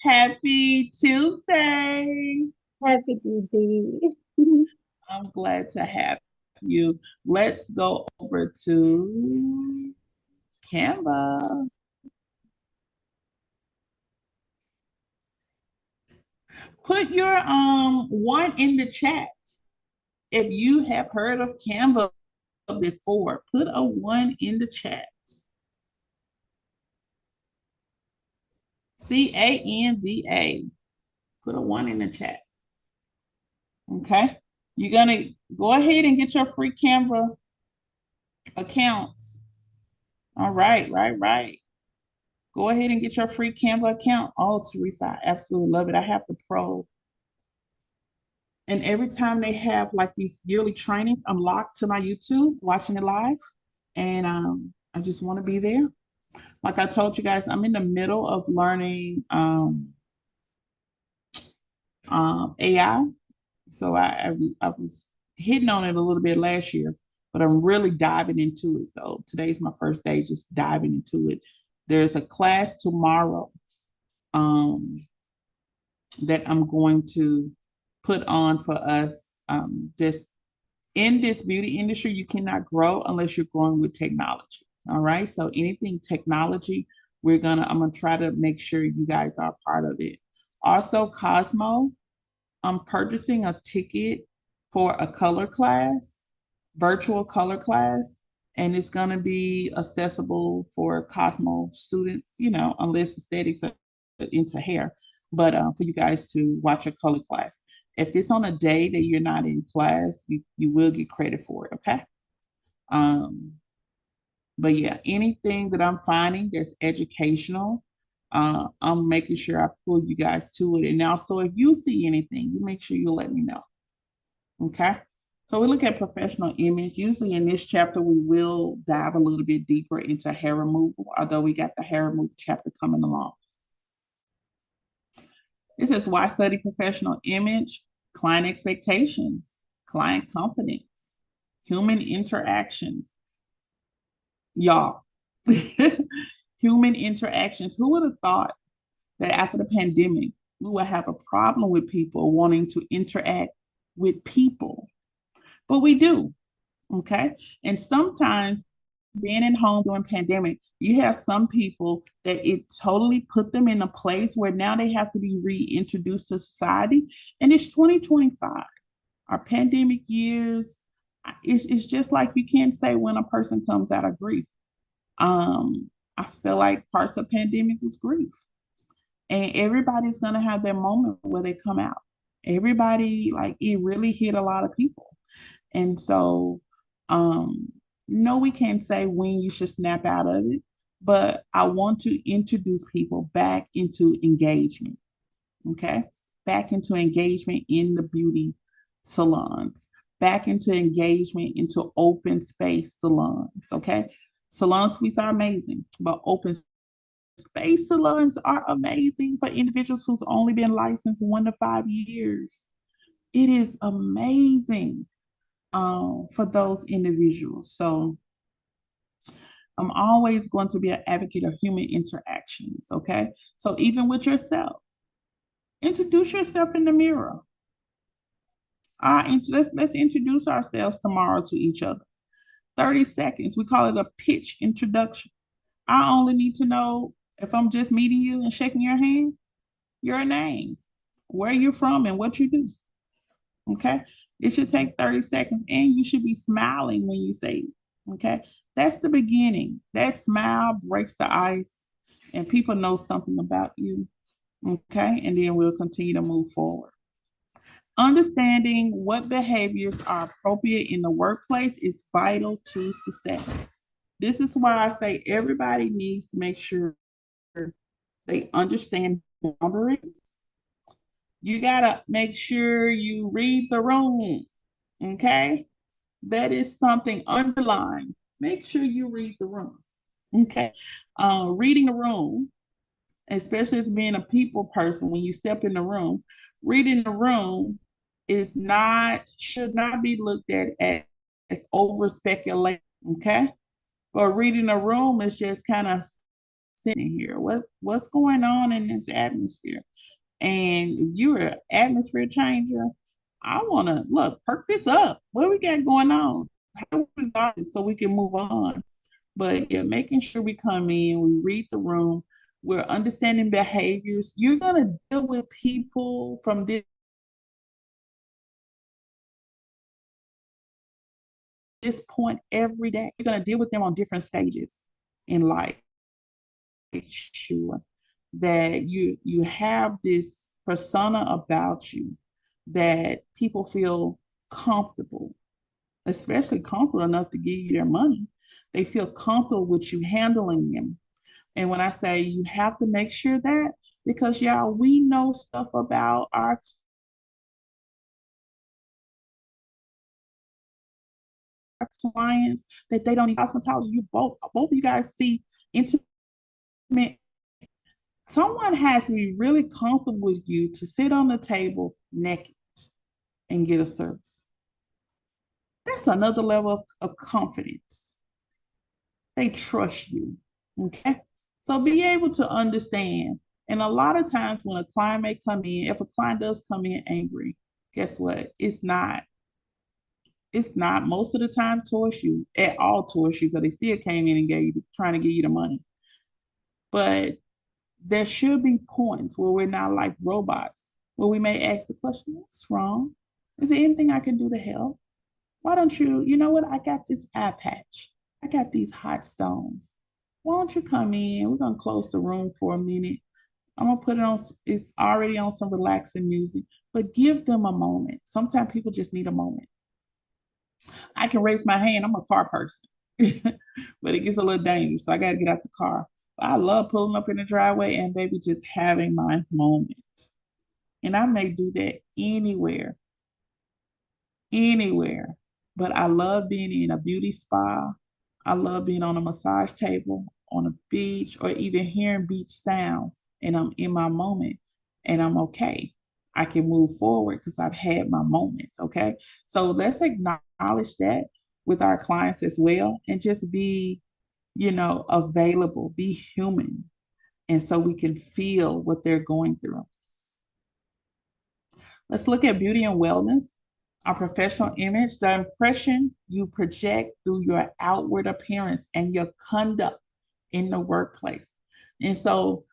Happy Tuesday. Happy Tuesday. I'm glad to have you. Let's go over to Canva. Put your one in the chat. If you have heard of Canva before, put a one in the chat. Canva. Put a one in the chat. Okay. You're going to go ahead and get your free Canva accounts. All right. Go ahead and get your free Canva account. Oh, Teresa, I absolutely love it. I have the pro. And every time they have like these yearly trainings, I'm locked to my YouTube, watching it live. And I just want to be there. Like I told you guys, I'm in the middle of learning AI. So I was hitting on it a little bit last year, but I'm really diving into it. So today's my first day just diving into it. There's a class tomorrow that I'm going to put on for us. Just in this beauty industry, you cannot grow unless you're growing with technology. All right. So anything technology, I'm gonna try to make sure you guys are part of it. Also, Cosmo, I'm purchasing a ticket for a color class, virtual color class, and it's gonna be accessible for Cosmo students, unless aesthetics are into hair, but for you guys to watch a color class. If it's on a day that you're not in class, you will get credit for it, okay? But yeah, anything that I'm finding that's educational, I'm making sure I pull you guys to it. And also, if you see anything, you make sure you let me know, okay? So we look at professional image. Usually in this chapter, we will dive a little bit deeper into hair removal, although we got the hair removal chapter coming along. This is why study professional image, client expectations, client confidence, human interactions. Y'all, human interactions. Who would have thought that after the pandemic, we would have a problem with people wanting to interact with people? But we do, okay? And sometimes being at home during pandemic, you have some people that it totally put them in a place where now they have to be reintroduced to society. And it's 2025. Our pandemic years, it's just like you can't say when a person comes out of grief. I feel like parts of pandemic was grief. And everybody's gonna have their moment where they come out. Everybody, like it really hit a lot of people. And so no, we can't say when you should snap out of it, but I want to introduce people back into engagement, okay? Back into engagement in the beauty salons, back into engagement into open space salons, okay? Salon suites are amazing, but open space salons are amazing for individuals who's only been licensed 1 to 5 years. It is amazing for those individuals. So I'm always going to be an advocate of human interactions, okay? So even with yourself, introduce yourself in the mirror. Let's introduce ourselves tomorrow to each other. 30 seconds. We call it a pitch introduction. I only need to know if I'm just meeting you and shaking your hand, your name, where you're from, and what you do. Okay? It should take 30 seconds, and you should be smiling when you say it. Okay? That's the beginning. That smile breaks the ice, and people know something about you. Okay? And then we'll continue to move forward. Understanding what behaviors are appropriate in the workplace is vital to success. This is why I say everybody needs to make sure they understand boundaries. You got to make sure you read the room, okay? That is something underlined. Make sure you read the room, okay? Reading the room, especially as being a people person, when you step in the room, reading the room should not be looked at as over speculation, okay? But reading the room is just kind of sitting here. What's going on in this atmosphere? And if you're an atmosphere changer, I want to perk this up. What we got going on? How do we resolve this so we can move on? But yeah, making sure we come in, we read the room, we're understanding behaviors. You're gonna deal with people from this point every day. You're gonna deal with them on different stages in life. Make sure that you have this persona about you that people feel comfortable, especially comfortable enough to give you their money. They feel comfortable with you handling them. And when I say you have to make sure that, because y'all, we know stuff about our clients that they don't need cosmetology. You both of you guys see intimate. Someone has to be really comfortable with you to sit on the table naked and get a service. That's another level of confidence. They trust you. Okay. So be able to understand And a lot of times when a client may come in, if a client does come in angry, guess what? It's not most of the time towards you, at all towards you, because they still came in and trying to give you the money. But there should be points where we're not like robots, where we may ask the question, what's wrong? Is there anything I can do to help? Why don't you know what? I got this eye patch. I got these hot stones. Why don't you come in? We're going to close the room for a minute. I'm going to put it on, it's already on some relaxing music, but give them a moment. Sometimes people just need a moment. I can raise my hand. I'm a car person, but it gets a little dangerous. So I got to get out the car. But I love pulling up in the driveway and baby just having my moment. And I may do that anywhere, anywhere. But I love being in a beauty spa. I love being on a massage table, on a beach, or even hearing beach sounds. And I'm in my moment and I'm okay. I can move forward because I've had my moment. Okay. So let's acknowledge that with our clients as well and just be, available, be human. And so we can feel what they're going through. Let's look at beauty and wellness. Our professional image, the impression you project through your outward appearance and your conduct in the workplace. And so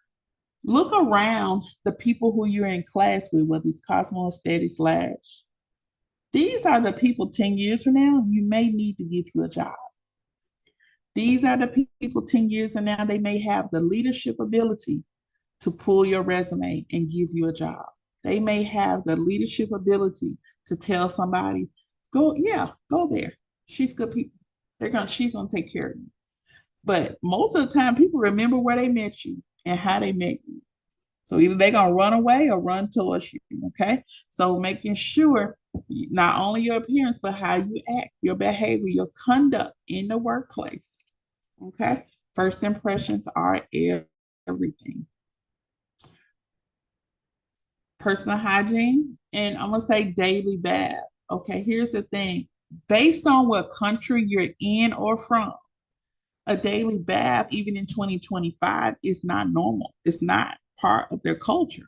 look around the people who you're in class with, whether it's Cosmo or Steady Slash. These are the people 10 years from now, you may need to give you a job. These are the people 10 years from now, they may have the leadership ability to pull your resume and give you a job. They may have the leadership ability to tell somebody, go there. She's good people. She's gonna take care of you. But most of the time, people remember where they met you and how they met you. So either they're gonna run away or run towards you. Okay. So making sure not only your appearance, but how you act, your behavior, your conduct in the workplace. Okay. First impressions are everything. Personal hygiene, and I'm gonna say daily bath. Okay, here's the thing. Based on what country you're in or from, a daily bath, even in 2025, is not normal. It's not part of their culture.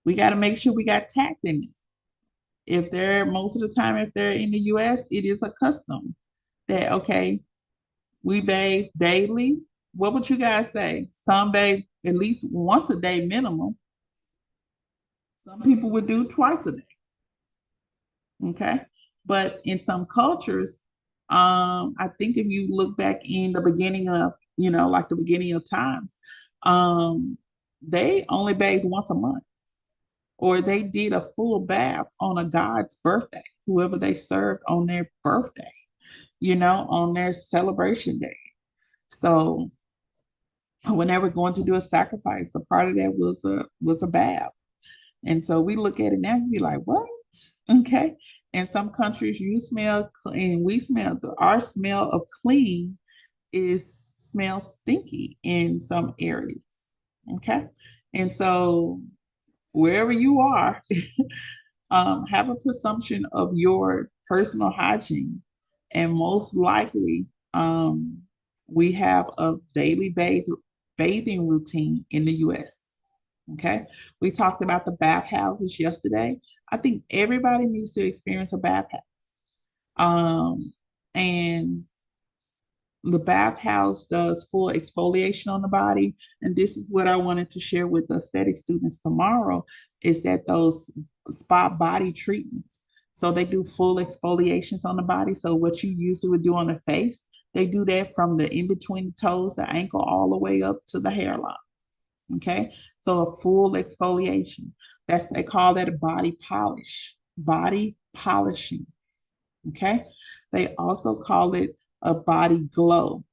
We got to make sure we got tact in it. Most of the time, if they're in the US, it is a custom that, okay, we bathe daily. What would you guys say? Some bathe at least once a day minimum. Some people would do twice a day. Okay. But in some cultures, I think if you look back in the beginning of, like the beginning of times, they only bathed once a month, or they did a full bath on a God's birthday, whoever they served on their birthday, on their celebration day. So when they were going to do a sacrifice, a part of that was a bath. And so we look at it now and be like, what? Okay. In some countries, you smell and we smell, our smell of clean smells stinky in some areas. Okay. And so wherever you are, have a presumption of your personal hygiene. And most likely, we have a daily bathing routine in the US. Okay. We talked about the bathhouses yesterday. I think everybody needs to experience a bathhouse. And the bathhouse does full exfoliation on the body. And this is what I wanted to share with the aesthetic students tomorrow, is that those spa body treatments. So they do full exfoliations on the body. So what you usually would do on the face, they do that from the in between the toes, the ankle, all the way up to the hairline. Okay, so a full exfoliation. They call that a body polish, body polishing. Okay, they also call it a body glow.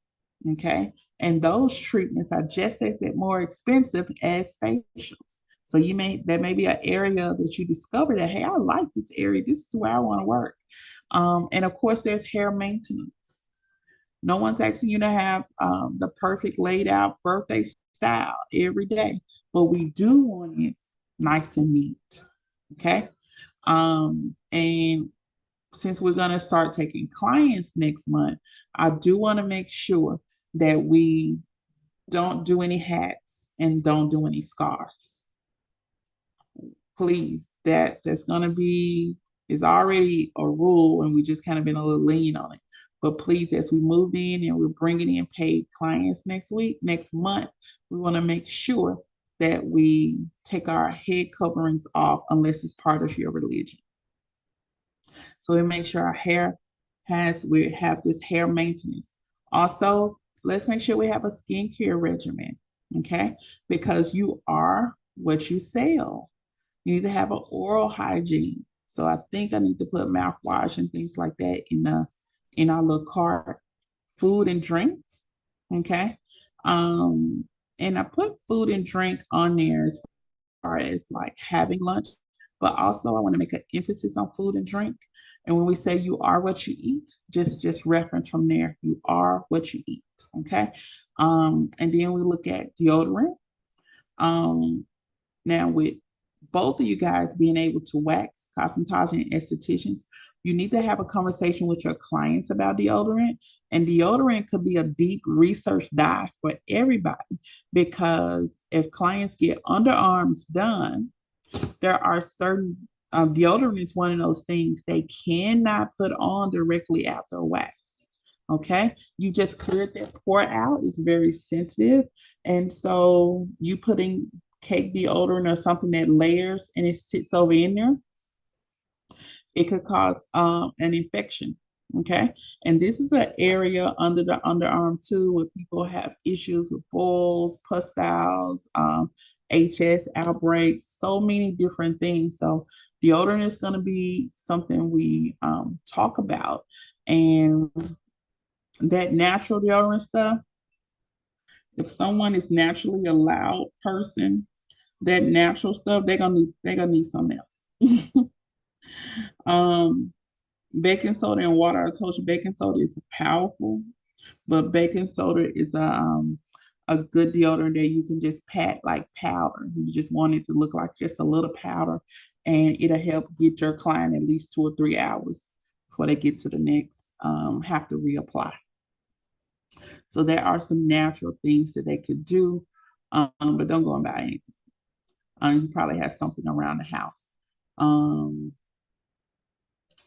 Okay, and those treatments are just as more expensive as facials. So there may be an area that you discover that, hey, I like this area. This is where I want to work. And of course, there's hair maintenance. No one's asking you to have the perfect laid out birthday style every day, but we do want it nice and neat. Okay. And since we're going to start taking clients next month, I do want to make sure that we Don't do any hats and don't do any scarves. Please, that's gonna be, is already a rule and we just kind of been a little lean on it. But please, as we move in and we're bringing in paid clients next month, we want to make sure that we take our head coverings off unless it's part of your religion. So we make sure our hair we have this hair maintenance. Also, let's make sure we have a skincare regimen, okay? Because you are what you sell. You need to have an oral hygiene. So I think I need to put mouthwash and things like that in our little cart. Food and drink, okay? And I put food and drink on there as far as like having lunch, but also I want to make an emphasis on food and drink. And when we say you are what you eat, just reference from there. You are what you eat, okay? And then we look at deodorant. Now with both of you guys being able to wax, cosmetology and estheticians, you need to have a conversation with your clients about deodorant. And deodorant could be a deep research dive for everybody, because if clients get underarms done, there are certain deodorant is one of those things they cannot put on directly after a wax. Okay, you just cleared that pore out. It's very sensitive, and so you putting cake deodorant or something that layers and it sits over in there, it could cause an infection. Okay, and this is an area under the underarm too, where people have issues with boils, pustules, HS outbreaks, so many different things. So deodorant is going to be something we talk about, and that natural deodorant stuff. If someone is naturally a loud person, that natural stuff, they're gonna need something else. Baking soda and water. I told you baking soda is powerful, but baking soda is a good deodorant that you can just pat like powder. You just want it to look like just a little powder, and it'll help get your client at least 2 or 3 hours before they get to the next have to reapply. So there are some natural things that they could do, but don't go and buy anything. You probably have something around the house.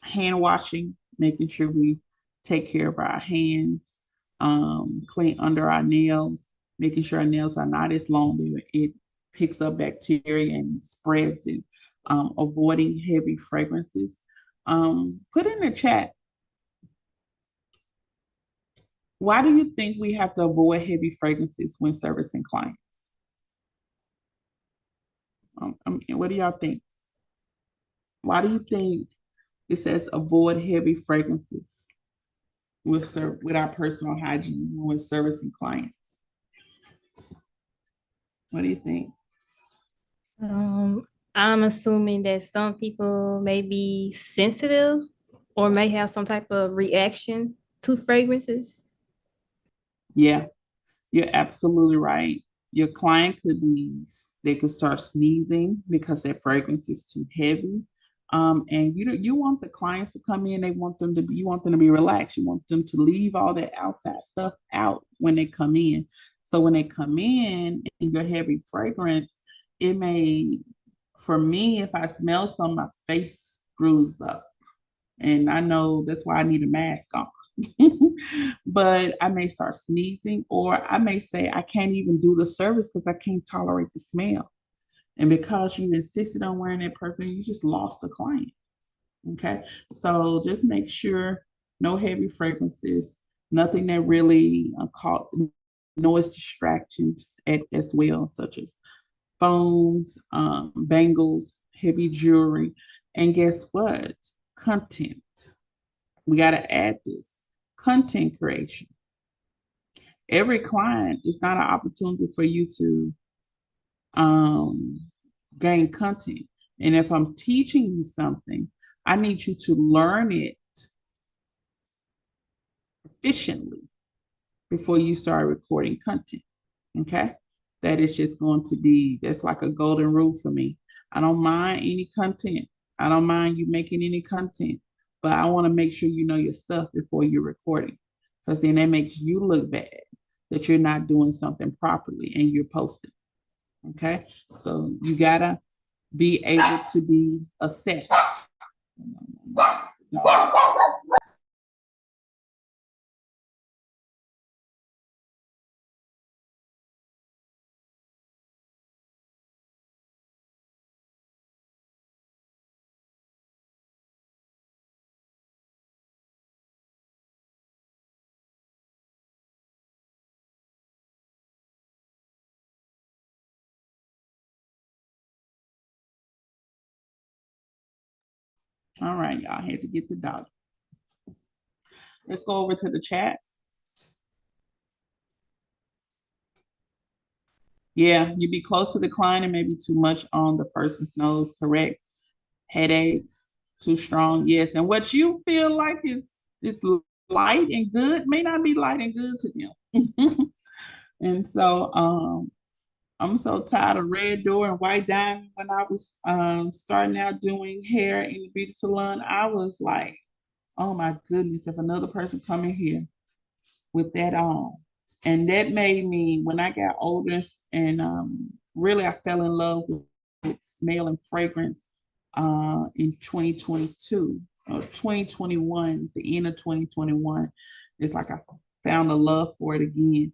Hand washing, making sure we take care of our hands, clean under our nails, making sure our nails are not as long that it picks up bacteria and spreads it, avoiding heavy fragrances. Put in the chat, why do you think we have to avoid heavy fragrances when servicing clients? What do y'all think? Why do you think it says avoid heavy fragrances with our personal hygiene when we're servicing clients? What do you think? I'm assuming that some people may be sensitive or may have some type of reaction to fragrances. Yeah, you're absolutely right. Your client they could start sneezing because their fragrance is too heavy. And you want the clients to come in, you want them to be relaxed. You want them to leave all that outside stuff out when they come in. So when they come in your heavy fragrance, it may, for me, if I smell some, my face screws up. And I know that's why I need a mask on. But I may start sneezing, or I may say I can't even do the service because I can't tolerate the smell. And because you insisted on wearing that perfume, you just lost the client. Okay. So just make sure no heavy fragrances, nothing that really cause noise distractions as well, such as phones, bangles, heavy jewelry. And guess what? Content. We got to add this content creation. Every client is not an opportunity for you to gain content. And if I'm teaching you something, I need you to learn it efficiently before you start recording content. Okay. That is just going to be, that's like a golden rule for me. I don't mind any content. I don't mind you making any content, but I want to make sure you know your stuff before you're recording, because then that makes you look bad. that you're not doing something properly and you're posting. Okay, so you gotta be able to be assessed. All right, y'all had to get the dog. Let's go over to the chat. Yeah, you be close to the client and maybe too much on the person's nose, correct? Headaches, too strong, yes. And what you feel like is light and good may not be light and good to them. And so I'm so tired of red door and white diamond. When I was starting out doing hair in the beauty salon, I was like, oh my goodness, if another person come in here with that on. And that made me, when I got older and really I fell in love with smell and fragrance in 2022 or 2021, the end of 2021. It's like I found a love for it again.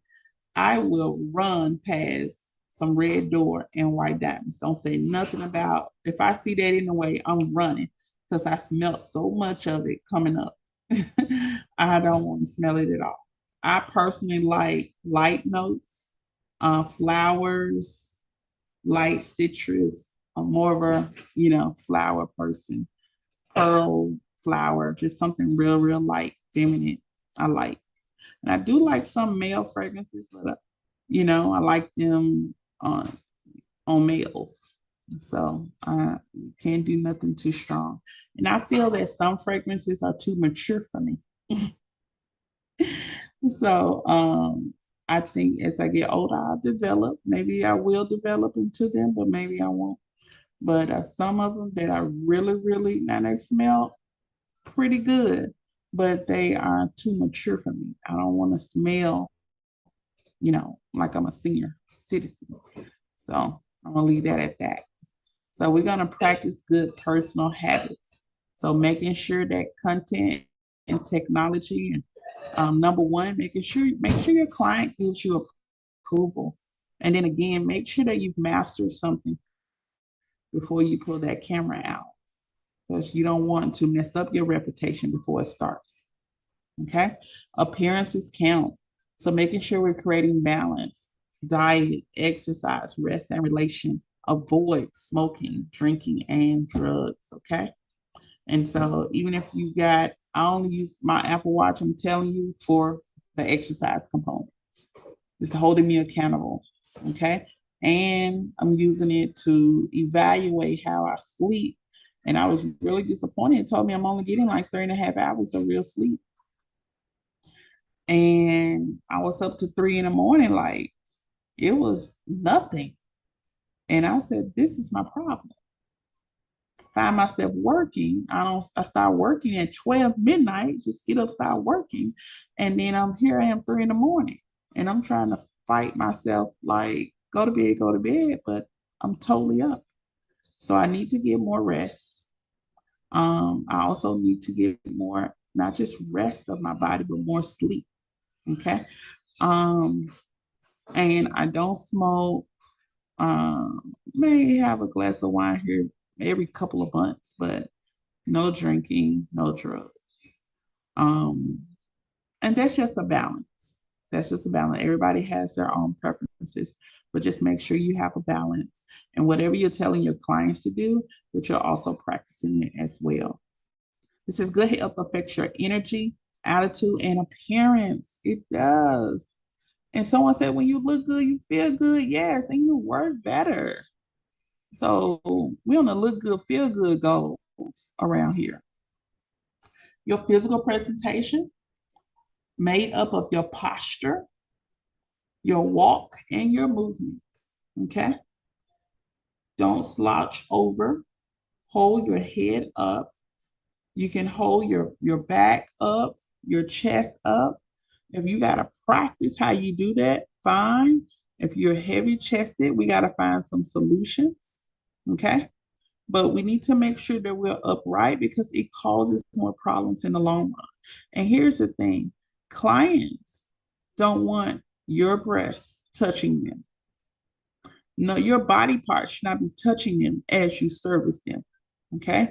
I will run past some red door and white diamonds. Don't say nothing about, if I see that in the way, I'm running because I smelled so much of it coming up. I don't want to smell it at all. I personally like light notes, flowers, light citrus. I'm more of a, flower person. Pearl flower, just something real, real light, feminine. I like. And I do like some male fragrances, but I like them on males. So I can't do nothing too strong. And I feel that some fragrances are too mature for me. So I think as I get older, I'll develop. Maybe I will develop into them, but maybe I won't. But some of them that are really, really, now they smell pretty good, but they are too mature for me. I don't want to smell, like I'm a senior citizen. So I'm going to leave that at that. So we're going to practice good personal habits. So making sure that content and technology and number one, make sure your client gives you approval. And then again, make sure that you've mastered something before you pull that camera out, because you don't want to mess up your reputation before it starts. Okay? Appearances count. So making sure we're creating balance, diet, exercise, rest, and relation. Avoid smoking, drinking, and drugs. Okay? And so even if you got, I only use my Apple Watch, I'm telling you, for the exercise component. It's holding me accountable. Okay? And I'm using it to evaluate how I sleep. And I was really disappointed. It told me I'm only getting like 3.5 hours of real sleep. And I was up to 3 a.m, like it was nothing. And I said, this is my problem. Find myself working. I start working at 12 midnight, just get up, start working. And then here I am 3 a.m. and I'm trying to fight myself, like go to bed, but I'm totally up. So I need to get more rest. I also need to get more, not just rest of my body, but more sleep. Okay. And I don't smoke. May have a glass of wine here every couple of months, but no drinking, no drugs. And that's just a balance. That's just a balance. Everybody has their own preferences, but just make sure you have a balance. And whatever you're telling your clients to do, that you're also practicing it as well. This is good health affects your energy, attitude, and appearance. It does. And someone said, when you look good, you feel good. Yes, and you work better. So we on the look good, feel good goals around here. Your physical presentation made up of your posture, your walk, and your movements. Okay. Don't slouch over. Hold your head up. You can hold your back up, your chest up. If you got to practice how you do that, fine. If you're heavy chested, we got to find some solutions. Okay. But we need to make sure that we're upright because it causes more problems in the long run. And here's the thing, clients don't want your breasts touching them. No, your body parts should not be touching them as you service them. Okay.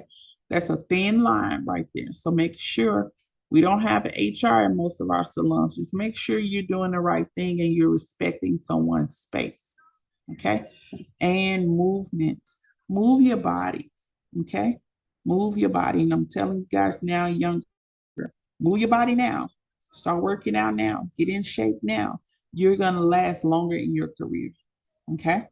That's a thin line right there. So make sure we don't have HR in most of our salons. Just make sure you're doing the right thing and you're respecting someone's space. Okay. And movement. Move your body. Okay. Move your body. And I'm telling you guys now, younger, move your body now. Start working out now. Get in shape now. You're going to last longer in your career. Okay.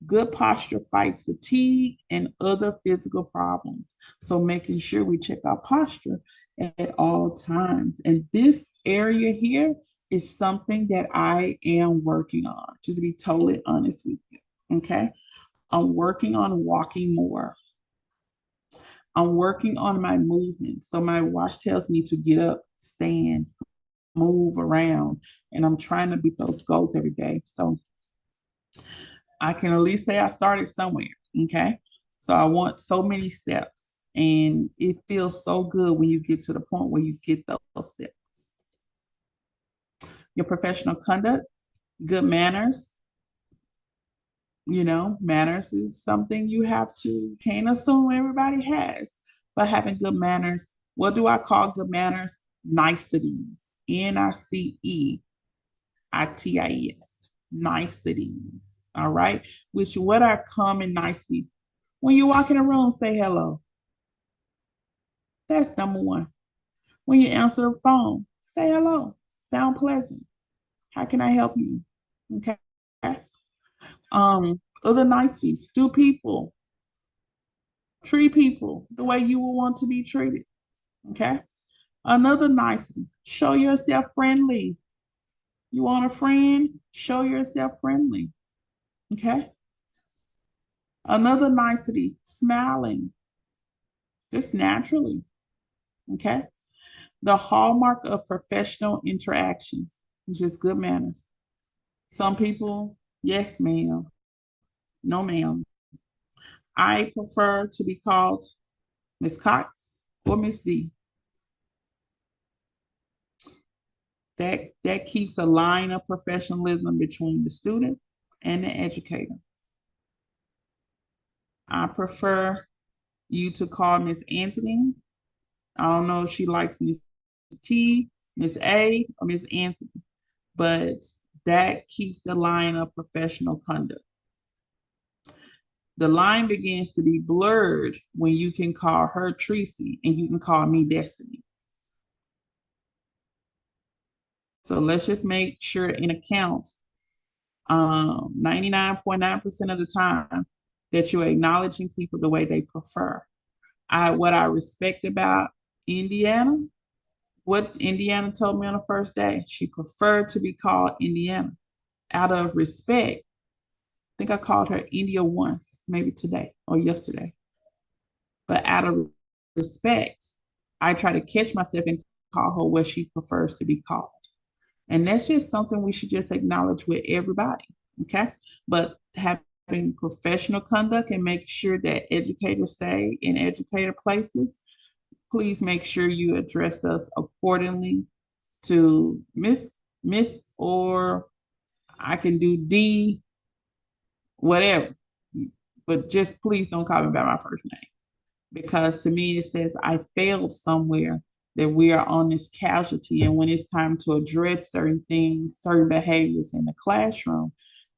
Good posture fights fatigue and other physical problems. So making sure we check our posture at all times. And this area here is something that I am working on, just to be totally honest with you. Okay. I'm working on walking more. I'm working on my movement. So my watch tells me to get up, stand, move around, and I'm trying to beat those goals every day. So I can at least say I started somewhere. Okay. So I want so many steps, and it feels so good when you get to the point where you get those steps. Your professional conduct, good manners. You know, manners is something you have to, can't assume everybody has, but having good manners, what do I call good manners? Niceties. Niceties. Niceties. All right. Which, what are common niceties? When you walk in a room, say hello. That's number one. When you answer a phone, say hello. Sound pleasant. How can I help you? Okay. Other niceties, do people, treat people the way you would want to be treated. Okay. Another nicety, show yourself friendly. You want a friend? Show yourself friendly. Okay. Another nicety, smiling, just naturally. Okay. The hallmark of professional interactions is just good manners. Some people, yes, ma'am. No, ma'am. I prefer to be called Miss Cox or Miss D. That keeps a line of professionalism between the student and the educator. I prefer you to call Miss Anthony. I don't know if she likes Miss T, Miss A, or Miss Anthony, but that keeps the line of professional conduct. The line begins to be blurred when you can call her Tracy and you can call me Destiny. So let's just make sure in account 99.9% of the time that you're acknowledging people the way they prefer. What I respect about Indiana, what Indiana told me on the first day, she preferred to be called Indiana. Out of respect, I think I called her India once, maybe today or yesterday. But out of respect, I try to catch myself and call her what she prefers to be called. And that's just something we should just acknowledge with everybody. Okay. But having professional conduct and make sure that educators stay in educator places, please make sure you address us accordingly to Miss, or I can do D, whatever. But just please don't call me by my first name. Because to me, it says I failed somewhere, that we are on this casualty. And when it's time to address certain things, certain behaviors in the classroom,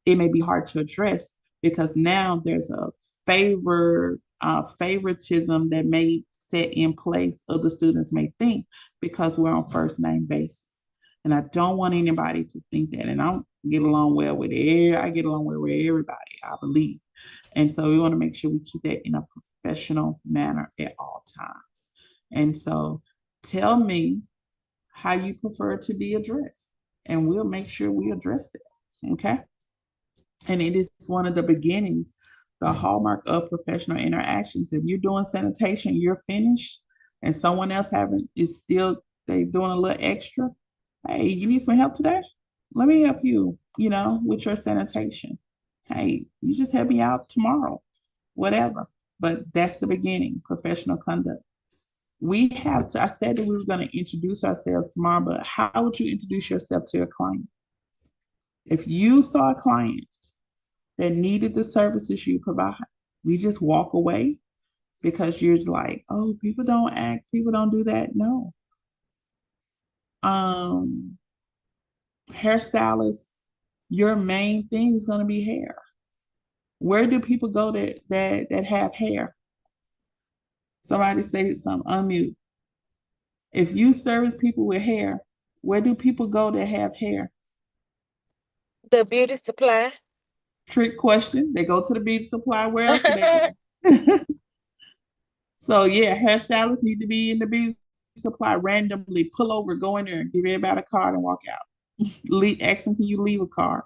it may be hard to address because now there's a favoritism that may set in place, other students may think, because we're on first name basis. And I don't want anybody to think that. And I get along well with I get along well with everybody, I believe. And so we want to make sure we keep that in a professional manner at all times. And so tell me how you prefer to be addressed, and we'll make sure we address it. Okay. And it is one of the beginnings, the hallmark of professional interactions. If you're doing sanitation, you're finished, and someone else they doing a little extra, Hey, you need some help today? Let me help you, with your sanitation. Hey, you just help me out tomorrow, whatever. But that's the beginning, professional conduct. We have to, I said that we were going to introduce ourselves tomorrow, but how would you introduce yourself to a client? If you saw a client that needed the services you provide, we just walk away because you're just like, oh, people don't act, people don't do that. No. Hairstylists, your main thing is going to be hair. Where do people go that have hair? Somebody say something, unmute. If you service people with hair, where do people go that have hair? The beauty supply. Trick question. They go to the beauty supply. Where else do they go? So yeah, hairstylists need to be in the beauty supply. Randomly pull over, go in there, and give everybody a card and walk out. Ask them, can you leave a card?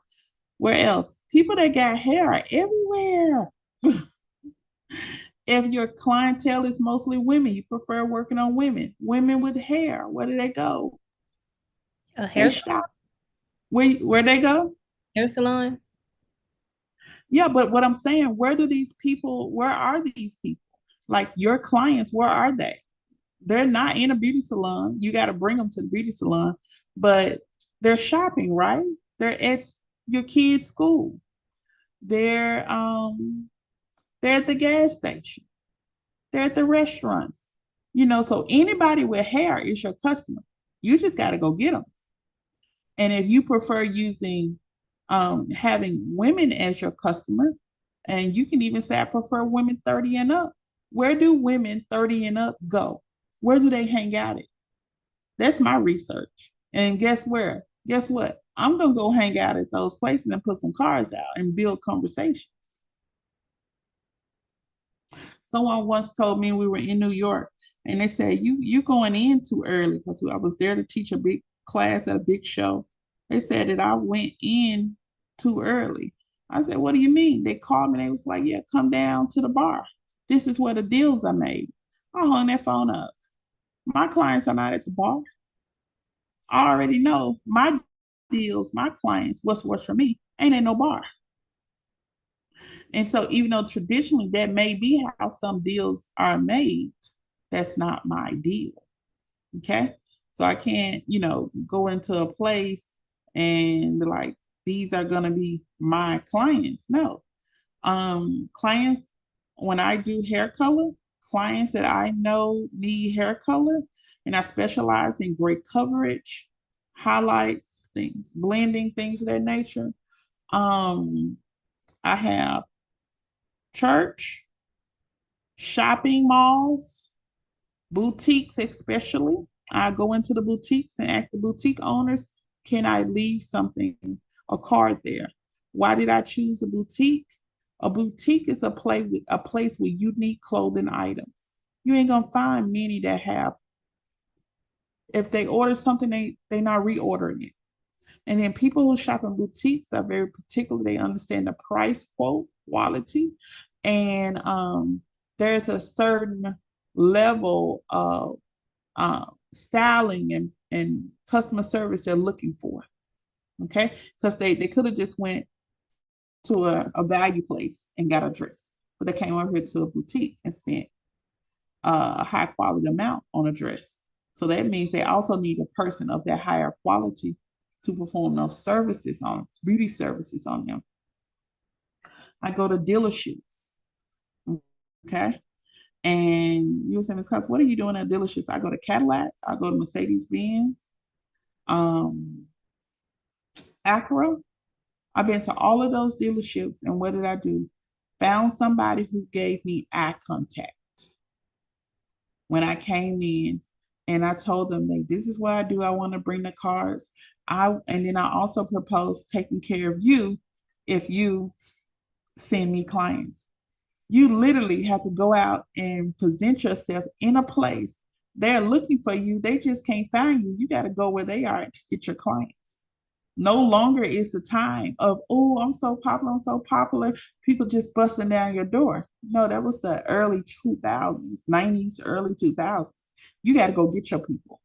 Where else? People that got hair are everywhere. If your clientele is mostly women, you prefer working on women. Women with hair, where do they go? A hair They shop. Where they go? hair salon. Yeah, but what I'm saying, where are these people? Like your clients, where are they? They're not in a beauty salon. You got to bring them to the beauty salon, but they're shopping, right? They're at your kid's school. They're at the gas station. They're at the restaurants. So anybody with hair is your customer. You just got to go get them. And if you prefer using having women as your customer, and you can even say I prefer women 30 and up. Where do women 30 and up go? Where do they hang out at? That's my research. And guess where? Guess what? I'm gonna go hang out at those places and put some cards out and build conversations. Someone once told me, we were in New York, and they said, you going in too early, because I was there to teach a big class at a big show. They said that I went in too early. I said, what do you mean? They called me. They was like, yeah, come down to the bar. This is where the deals are made. I hung that phone up. My clients are not at the bar. I already know my deals, my clients, what's works for me, ain't at no bar. And so even though traditionally that may be how some deals are made, that's not my deal. Okay. So I can't, go into a place and be like, these are gonna be my clients. No. Clients, when I do hair color, clients that I know need hair color, and I specialize in great coverage, highlights, things, blending, things of that nature. I have church, shopping malls, boutiques, especially. I go into the boutiques and ask the boutique owners, can I leave something, a card there? Why did I choose a boutique? A boutique is a place with unique clothing items. You ain't gonna find many that have. If they order something, they not reordering it. And then people who shop in boutiques are very particular. They understand the price quality, and there's a certain level of styling and customer service they're looking for. Okay, because they could have just went to a value place and got a dress, but they came over here to a boutique and spent a high quality amount on a dress. So that means they also need a person of that higher quality to perform those services on beauty services on them. I go to dealerships. Okay. And you say, Ms. Cox, what are you doing at dealerships? I go to Cadillac, I go to Mercedes-Benz, Acura. I've been to all of those dealerships, and what did I do? Found somebody who gave me eye contact when I came in, and I told them, like, this is what I do. I want to bring the cars. And then I also proposed taking care of you if you send me clients. You literally have to go out and present yourself in a place. They're looking for you. They just can't find you. You got to go where they are to get your clients. No longer is the time of, oh, I'm so popular, people just busting down your door. No, that was the early 2000s, 90s, early 2000s. You got to go get your people.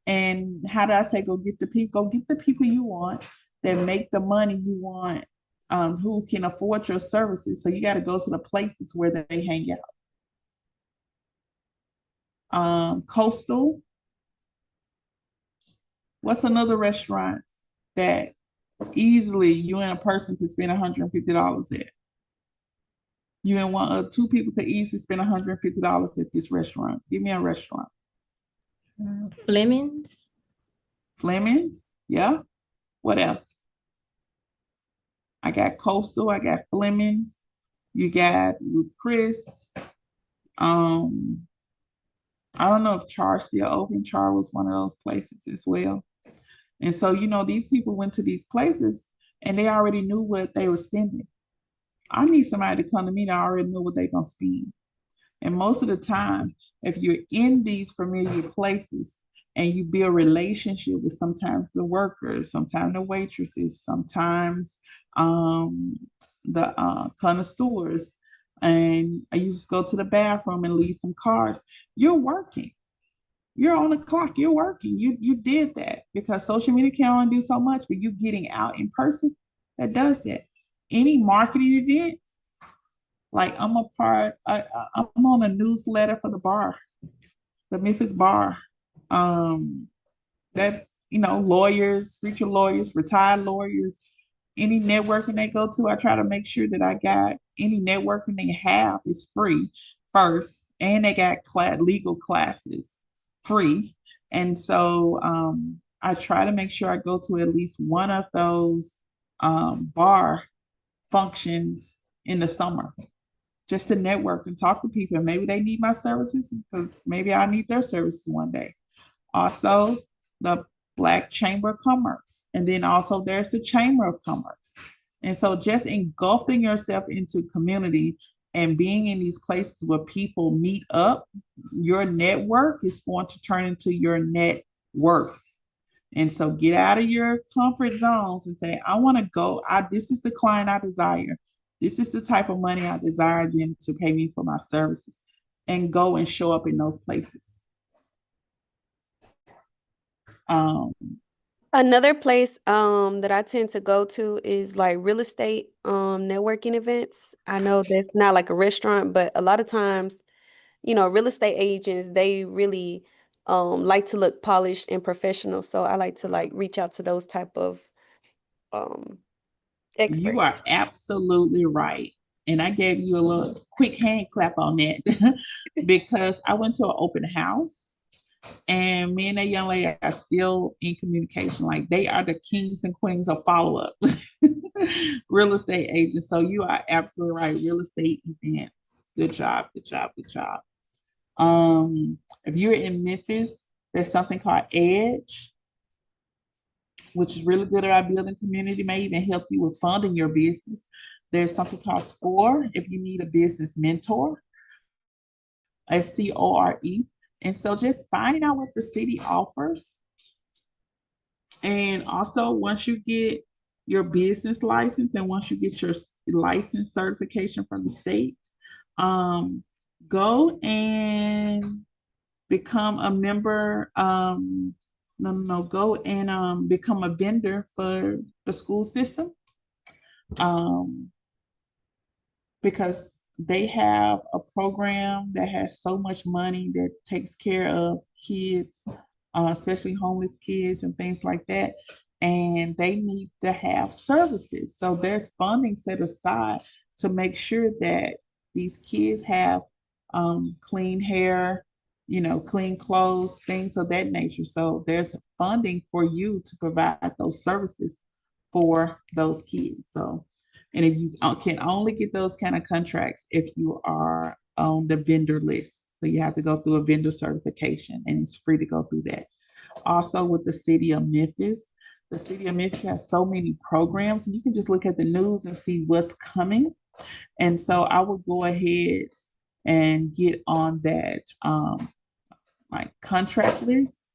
And how do I say go get the people? Go get the people you want that make the money you want, who can afford your services. So you got to go to the places where they hang out. Coastal. What's another restaurant that easily you and a person can spend $150 at? You and two people could easily spend $150 at this restaurant. Give me a restaurant. Fleming's. Fleming's, yeah. What else? I got Coastal. I got Fleming's. You got Ruth Chris. I don't know if Char's still open. Char was one of those places as well. And so, these people went to these places and they already knew what they were spending. I need somebody to come to me that already know what they're going to spend. And most of the time, if you're in these familiar places and you build relationship with sometimes the workers, sometimes the waitresses, sometimes the connoisseurs, and you just go to the bathroom and leave some cards, you're working. You're on the clock, you're working. You did that because social media can only do so much, but you getting out in person, that does that. Any marketing event, like I'm on a newsletter for the bar, the Memphis bar. That's, lawyers, future lawyers, retired lawyers, any networking they go to, I try to make sure that I got any networking they have is free first, and they got legal classes free. And so I try to make sure I go to at least one of those bar functions in the summer just to network and talk to people. Maybe they need my services because maybe I need their services one day. Also, the Black Chamber of Commerce. And then also there's the Chamber of Commerce. And so just engulfing yourself into community and being in these places where people meet up, your network is going to turn into your net worth. And so get out of your comfort zones and say, I want to go. This is the client I desire. This is the type of money I desire them to pay me for my services, and go and show up in those places. Another place that I tend to go to is like real estate networking events. I know that's not like a restaurant, but a lot of times, real estate agents, they really like to look polished and professional. So I like to like reach out to those type of experts. You are absolutely right. And I gave you a little quick hand clap on that because I went to an open house and me and that young lady are still in communication. Like, they are the kings and queens of follow-up real estate agents. So you are absolutely right. Real estate events. Good job, good job, good job. If you're in Memphis, there's something called Edge, which is really good about building community, may even help you with funding your business. There's something called SCORE if you need a business mentor, SCORE. And so just finding out what the city offers. And also, once you get your business license and once you get your license certification from the state, go and become a member. Go and become a vendor for the school system, because they have a program that has so much money that takes care of kids, especially homeless kids and things like that. And they need to have services. So there's funding set aside to make sure that these kids have clean hair, clean clothes, things of that nature. So there's funding for you to provide those services for those kids. So, and if you can only get those kind of contracts if you are on the vendor list. So you have to go through a vendor certification, and it's free to go through that. Also, with the city of Memphis, the city of Memphis has so many programs. You can just look at the news and see what's coming. And so I would go ahead and get on that like contract list.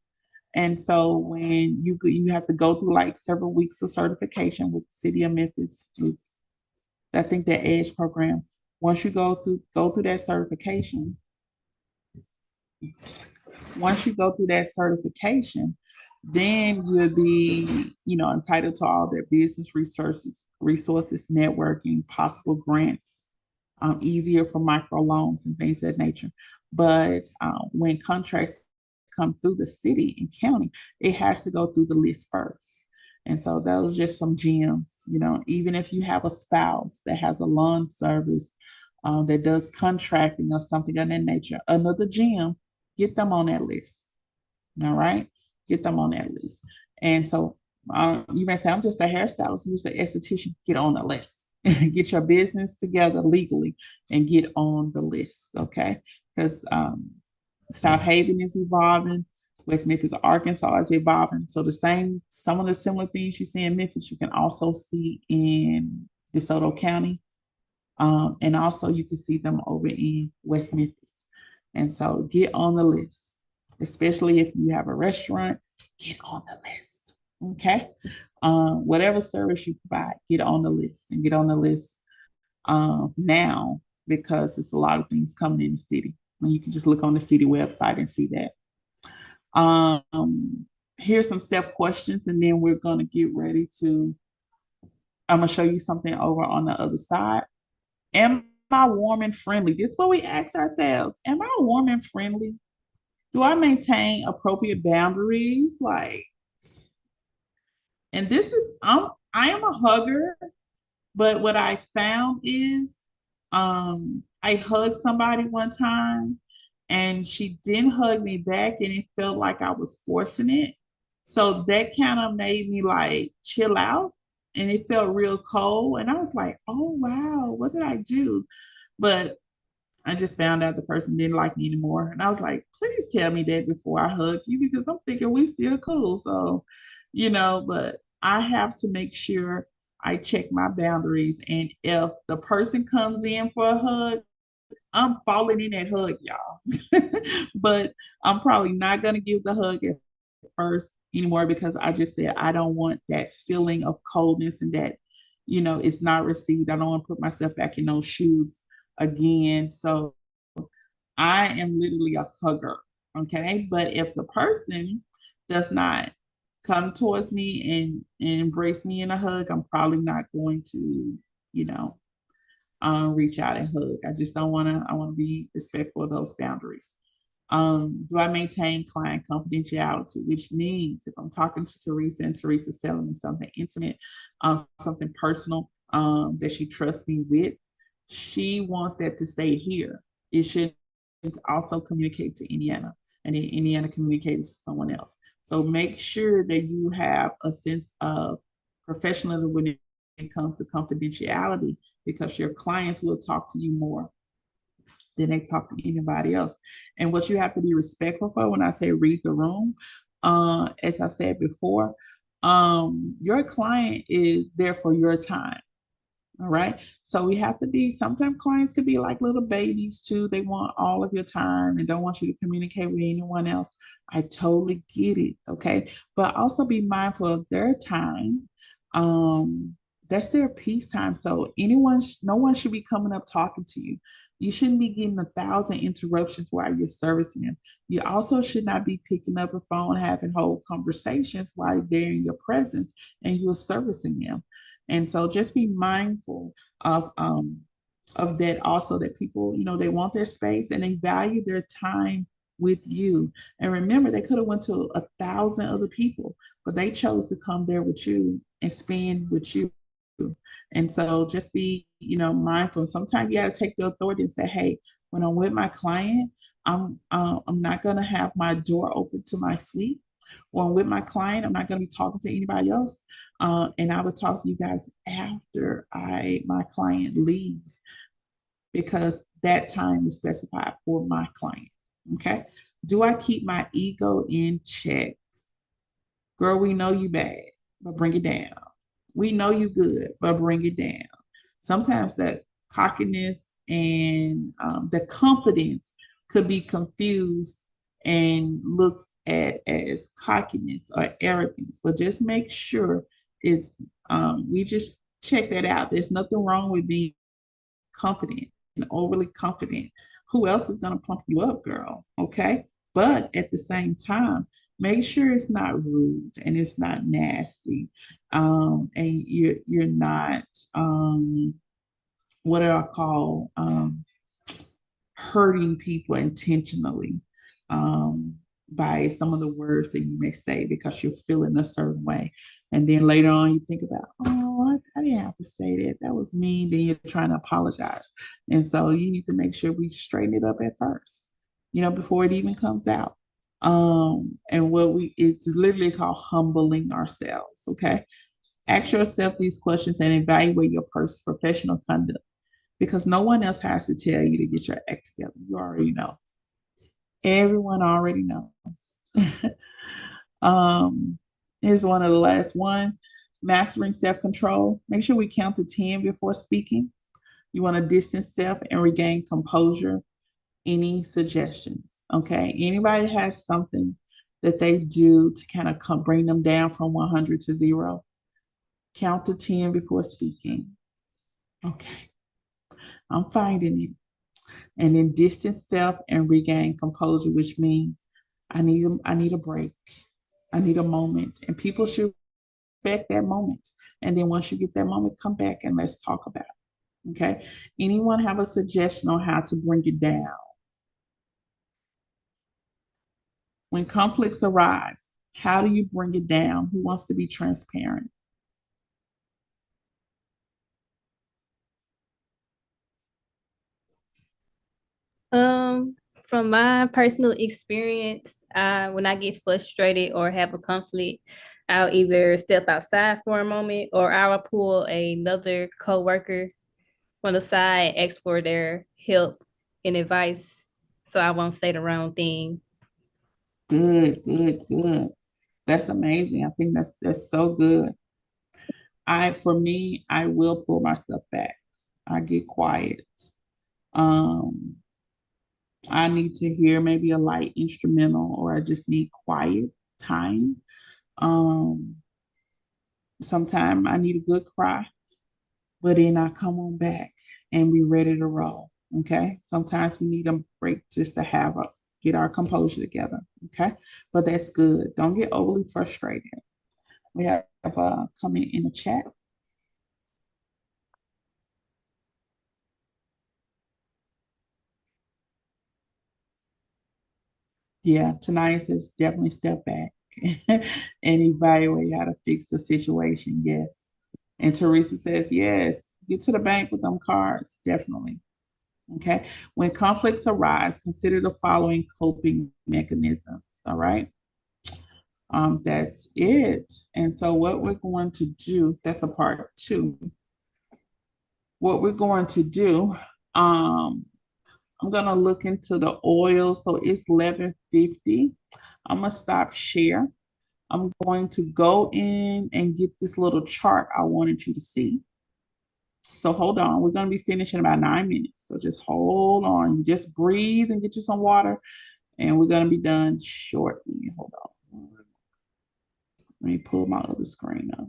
And so when you have to go through like several weeks of certification with the city of Memphis, I think that EDGE program. Once you go through that certification, then you'll be, entitled to all their business resources, networking, possible grants, easier for microloans and things of that nature. But when contracts come through the city and county, it has to go through the list first. And so those are just some gems, even if you have a spouse that has a lawn service that does contracting or something of that nature, another gem, get them on that list. All right, get them on that list. And so you may say, I'm just a hairstylist, I'm just an esthetician. Get on the list. Get your business together legally and get on the list, okay? Because South Haven is evolving. West Memphis, Arkansas is evolving. So some of the similar things you see in Memphis, you can also see in DeSoto County. And also you can see them over in West Memphis. And so get on the list, especially if you have a restaurant, get on the list, okay? Whatever service you provide, get on the list and get on the list now, because it's a lot of things coming in the city. And you can just look on the city website and see that. Here's some step questions, and then we're going to get ready to, I'm going to show you something over on the other side. Am I warm and friendly? This is what we ask ourselves. Am I warm and friendly? Do I maintain appropriate boundaries? And this is, I am a hugger, but what I found is I hugged somebody one time and she didn't hug me back, and it felt like I was forcing it. So that kind of made me chill out, and it felt real cold. And I was like, oh, wow, what did I do? But I just found out the person didn't like me anymore. And I was like, please tell me that before I hug you, because I'm thinking we still cool. So, but I have to make sure I check my boundaries. And if the person comes in for a hug, I'm falling in that hug, y'all. But I'm probably not going to give the hug at first anymore, because I just said I don't want that feeling of coldness and that, it's not received. I don't want to put myself back in those shoes again. So I am literally a hugger. Okay. But if the person does not come towards me and embrace me in a hug, I'm probably not going to, reach out and hug. I just don't want to, I want to be respectful of those boundaries. Do I maintain client confidentiality, which means if I'm talking to Teresa and Teresa's telling me something intimate, something personal, that she trusts me with, she wants that to stay here. It should also communicate to Indiana, and then Indiana communicates to someone else. So make sure that you have a sense of professionalism when it comes to confidentiality, because your clients will talk to you more than they talk to anybody else. And what you have to be respectful for, when I say read the room, as I said before, your client is there for your time. All right. So we have to be, sometimes clients could be like little babies too. They want all of your time and don't want you to communicate with anyone else. I totally get it. Okay. But also be mindful of their time. That's their peace time. So no one should be coming up talking to you. You shouldn't be getting 1,000 interruptions while you're servicing them. You also should not be picking up a phone, having whole conversations while they're in your presence and you're servicing them. And so just be mindful of that also, that people, they want their space and they value their time with you. And remember, they could have went to 1,000 other people, but they chose to come there with you and spend with you. And so just be, mindful. Sometimes you got to take the authority and say, hey, when I'm with my client, I'm not going to have my door open to my suite. When I'm with my client, I'm not going to be talking to anybody else. And I would talk to you guys after my client leaves, because that time is specified for my client. Okay. Do I keep my ego in check? Girl, we know you bad, but bring it down. We know you good, but bring it down. Sometimes that cockiness and the confidence could be confused and looked at as cockiness or arrogance, but just make sure it's, we just check that out. There's nothing wrong with being confident and overly confident. Who else is going to pump you up, girl? Okay. But at the same time, make sure it's not rude and it's not nasty. And you're not what do I call hurting people intentionally by some of the words that you may say because you're feeling a certain way. And then later on, you think about, oh, I didn't have to say that. That was mean. Then you're trying to apologize. And so you need to make sure we straighten it up at first, before it even comes out. And it's literally called humbling ourselves. Okay. Ask yourself these questions and evaluate your professional conduct because no one else has to tell you to get your act together. You already know. Everyone already knows. um, Here's one of the last one. Mastering self-control. Make sure we count to 10 before speaking. You want to distance self and regain composure. Any suggestions? Okay. Anybody has something that they do to kind of bring them down from 100 to 0? Count to 10 before speaking. Okay. I'm finding it. And then distance self and regain composure, which means I need a break. I need a moment. And people should respect that moment. And then once you get that moment, come back and let's talk about it. Okay. Anyone have a suggestion on how to bring it down? When conflicts arise, how do you bring it down? Who wants to be transparent? Um, from my personal experience, when I get frustrated or have a conflict, I'll either step outside for a moment or I'll pull another coworker on the side, ask for their help and advice so I won't say the wrong thing. Good, good, good. That's amazing. I think that's so good. For me, I will pull myself back. I get quiet. Um, I need to hear maybe a light instrumental, or I just need quiet time. Um, Sometimes I need a good cry, but then I come on back and be ready to roll. Okay. Sometimes we need a break just to have us get our composure together. Okay. But that's good. Don't get overly frustrated. We have a comment in the chat. Yeah, tonight says definitely step back and evaluate how to fix the situation. Yes. And Teresa says, yes, get to the bank with them cards. Definitely. Okay. When conflicts arise, consider the following coping mechanisms. All right. That's it. And so what we're going to do, that's a part two. What we're going to do, I'm gonna look into the oil. So it's 11:50. I'm gonna stop share. I'm going to go in and get this little chart I wanted you to see. So hold on. We're gonna be finishing in about 9 minutes. So just hold on. You just breathe and get you some water, and we're gonna be done shortly. Hold on. Let me pull my other screen up.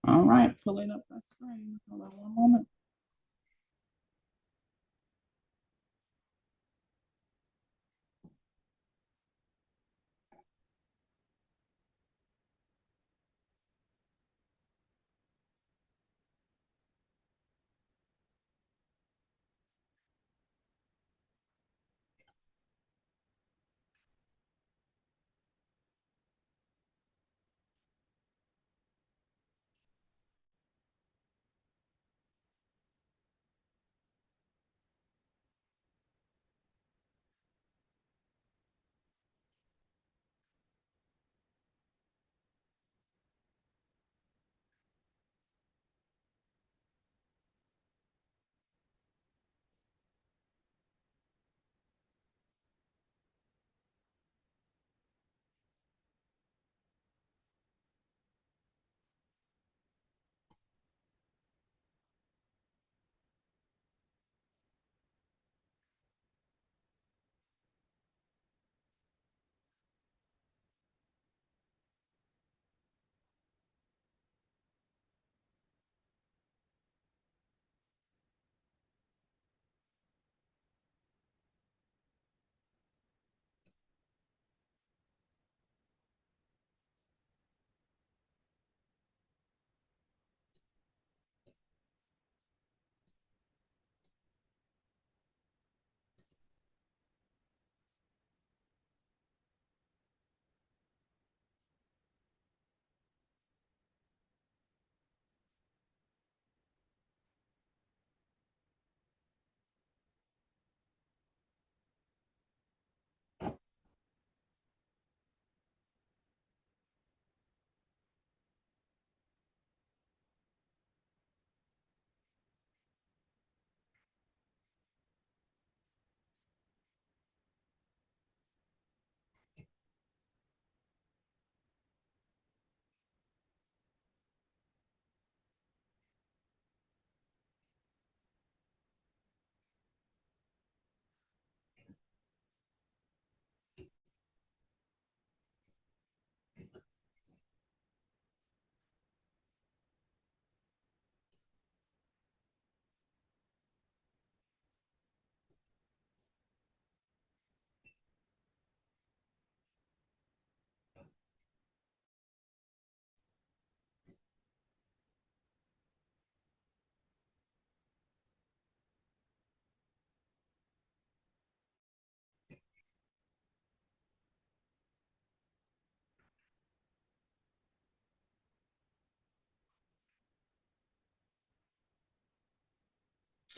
All right, pulling up my screen. Hold on one moment.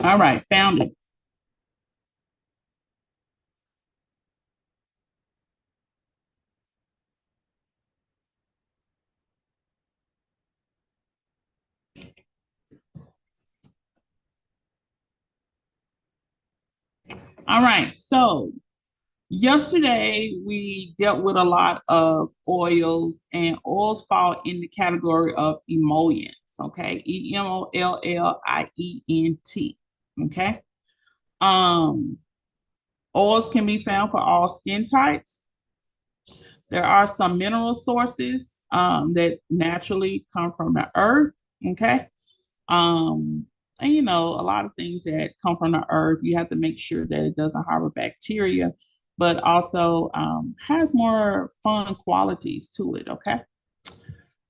All right, found it. All right, so yesterday we dealt with a lot of oils, and oils fall in the category of emollients, okay? Emollient, okay? Um, Oils can be found for all skin types. There are some mineral sources that naturally come from the earth, okay? And you know, a lot of things that come from the earth, you have to make sure that it doesn't harbor bacteria, but also has more fun qualities to it, okay?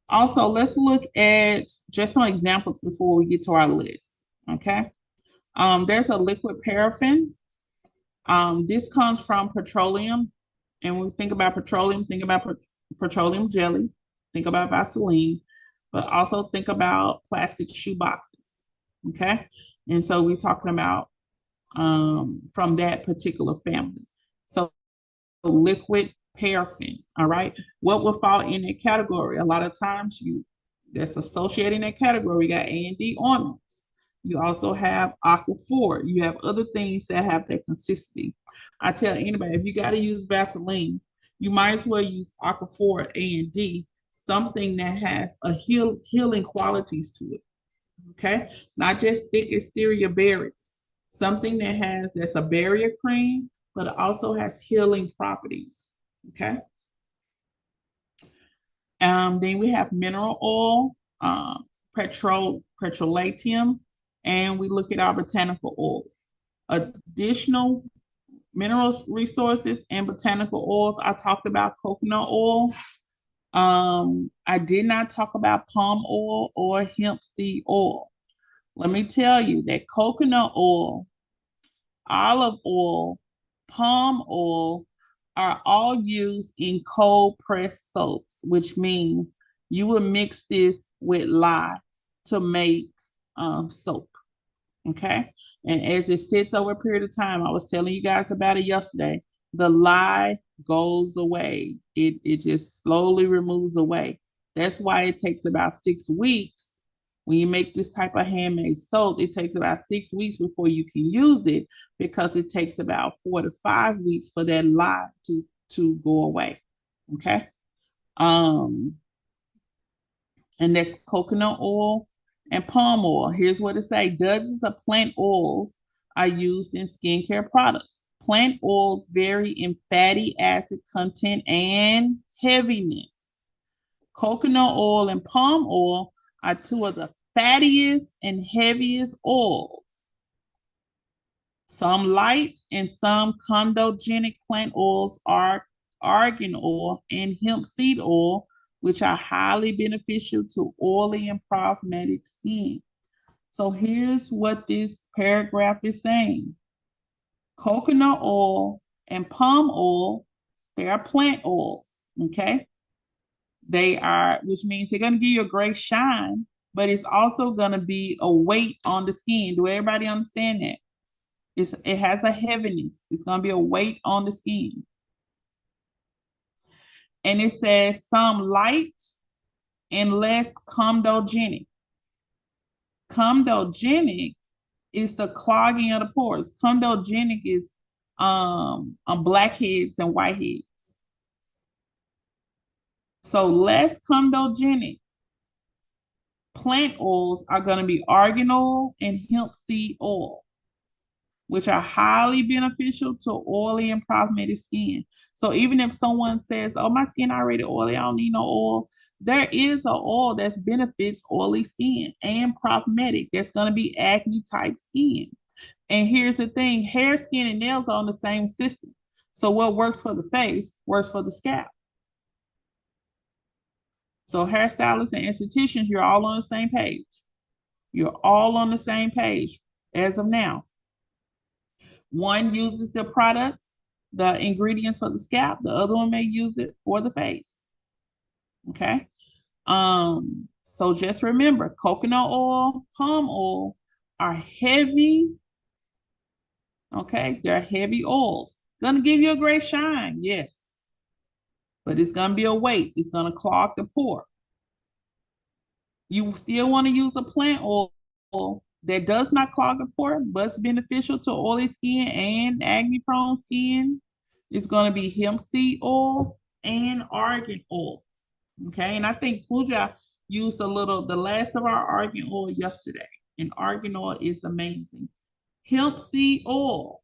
Also, let's look at just some examples before we get to our list, okay? There's a liquid paraffin. This comes from petroleum. And when we think about petroleum, think about petroleum jelly, think about Vaseline, but also think about plastic shoe boxes. Okay. And so we're talking about from that particular family. So liquid paraffin. All right. What will fall in that category? A lot of times you that's associated in that category, we got A&D ointments. You also have aquaphor. You have other things that have that consistency. I tell anybody, if you got to use Vaseline, you might as well use aquaphor A&D, something that has a healing qualities to it. Okay, not just thick exterior barriers. Something that has that's a barrier cream, but it also has healing properties. Okay. Then we have mineral oil, petrolatum, and we look at our botanical oils. Additional mineral resources and botanical oils. I talked about coconut oil. I did not talk about palm oil or hemp seed oil. Let me tell you that coconut oil, olive oil, palm oil are all used in cold pressed soaps, which means you will mix this with lye to make soap. Okay. And as it sits over a period of time, I was telling you guys about it yesterday, the lye goes away. It just slowly removes away. That's why it takes about 6 weeks. When you make this type of handmade soap, it takes about 6 weeks before you can use it because it takes about 4 to 5 weeks for that lye to go away. Okay. Um, and that's coconut oil and palm oil. Here's what it says. Dozens of plant oils are used in skincare products. Plant oils vary in fatty acid content and heaviness. Coconut oil and palm oil are two of the fattiest and heaviest oils. Some light and some chondrogenic plant oils are argan oil and hemp seed oil, which are highly beneficial to oily and problematic skin. So here's what this paragraph is saying. Coconut oil and palm oil, they are plant oils, okay? They are, which means they're going to give you a great shine, but it's also going to be a weight on the skin. Do everybody understand that? It has a heaviness. It's going to be a weight on the skin. And it says some light and less comedogenic. Comedogenic is the clogging of the pores. Comedogenic is on blackheads and whiteheads. So less comedogenic plant oils are going to be argan oil and hemp seed oil, which are highly beneficial to oily and problematic skin. So even if someone says, oh, my skin already oily, I don't need no oil, there is an oil that benefits oily skin and problematic. That's going to be acne type skin. And here's the thing, hair, skin, and nails are on the same system. So what works for the face works for the scalp. So hairstylists and estheticians, you're all on the same page. You're all on the same page as of now. One uses the products, the ingredients for the scalp. The other one may use it for the face. Okay. So just remember, coconut oil, palm oil are heavy. Okay, they're heavy oils. Gonna give you a great shine, yes. But it's gonna be a weight. It's gonna clog the pore. You still want to use a plant oil that does not clog the pore, but it's beneficial to oily skin and acne-prone skin. It's going to be hemp seed oil and argan oil. Okay, and I think Pooja used the last of our argan oil yesterday, and argan oil is amazing. Hemp seed oil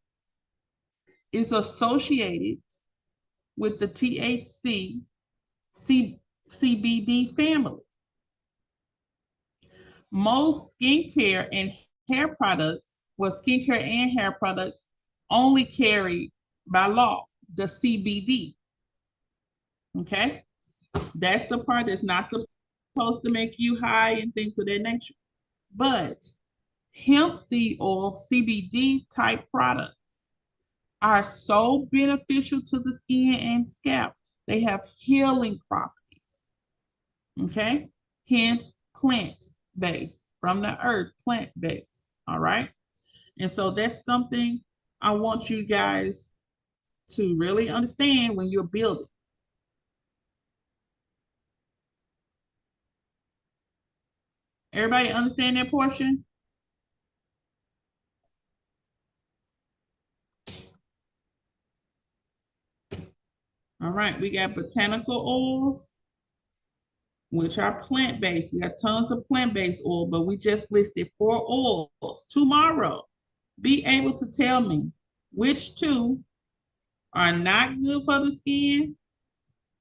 is associated with the THC CBD family. Most skincare and hair products, skincare and hair products only carry by law the CBD. Okay, that's the part that's not supposed to make you high and things of that nature. But hemp seed oil, CBD type products are so beneficial to the skin and scalp. They have healing properties. Okay, hence plant-based, from the earth, plant-based. All right. And so that's something I want you guys to really understand when you're building. Everybody understand that portion? All right, we got botanical oils, which are plant-based. We got tons of plant-based oil, but we just listed 4 oils. Tomorrow, be able to tell me which 2 are not good for the skin.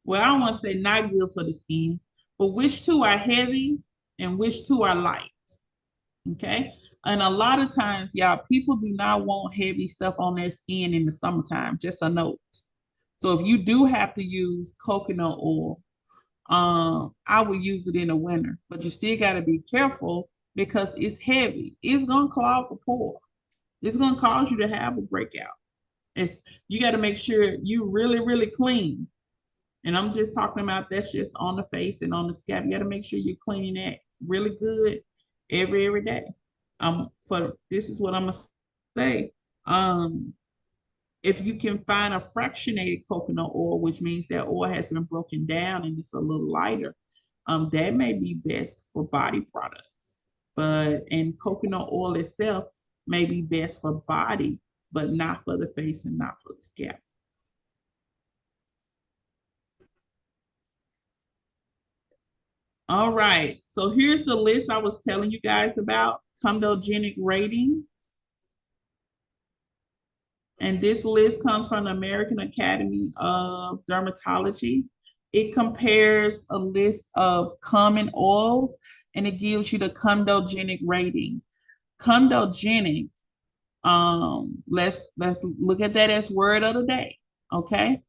Well, I don't want to say not good for the skin, but which 2 are heavy and which 2 are light. Okay. And a lot of times, y'all, people do not want heavy stuff on their skin in the summertime, just a note. So if you do have to use coconut oil, I would use it in the winter, but you still got to be careful because it's heavy. It's going to clog the pore. It's going to cause you to have a breakout. You got to make sure you really, really clean. And I'm just talking about that's just on the face and on the scalp. You got to make sure you're cleaning that really good every day. This is what I'm gonna say. If you can find a fractionated coconut oil, which means that oil has been broken down and it's a little lighter, that may be best for body products. And coconut oil itself may be best for body, but not for the face and not for the scalp. All right, so here's the list I was telling you guys about, comedogenic rating. And this list comes from the American Academy of Dermatology. It compares a list of common oils and it gives you the comedogenic rating. Comedogenic, let's look at that as word of the day, okay?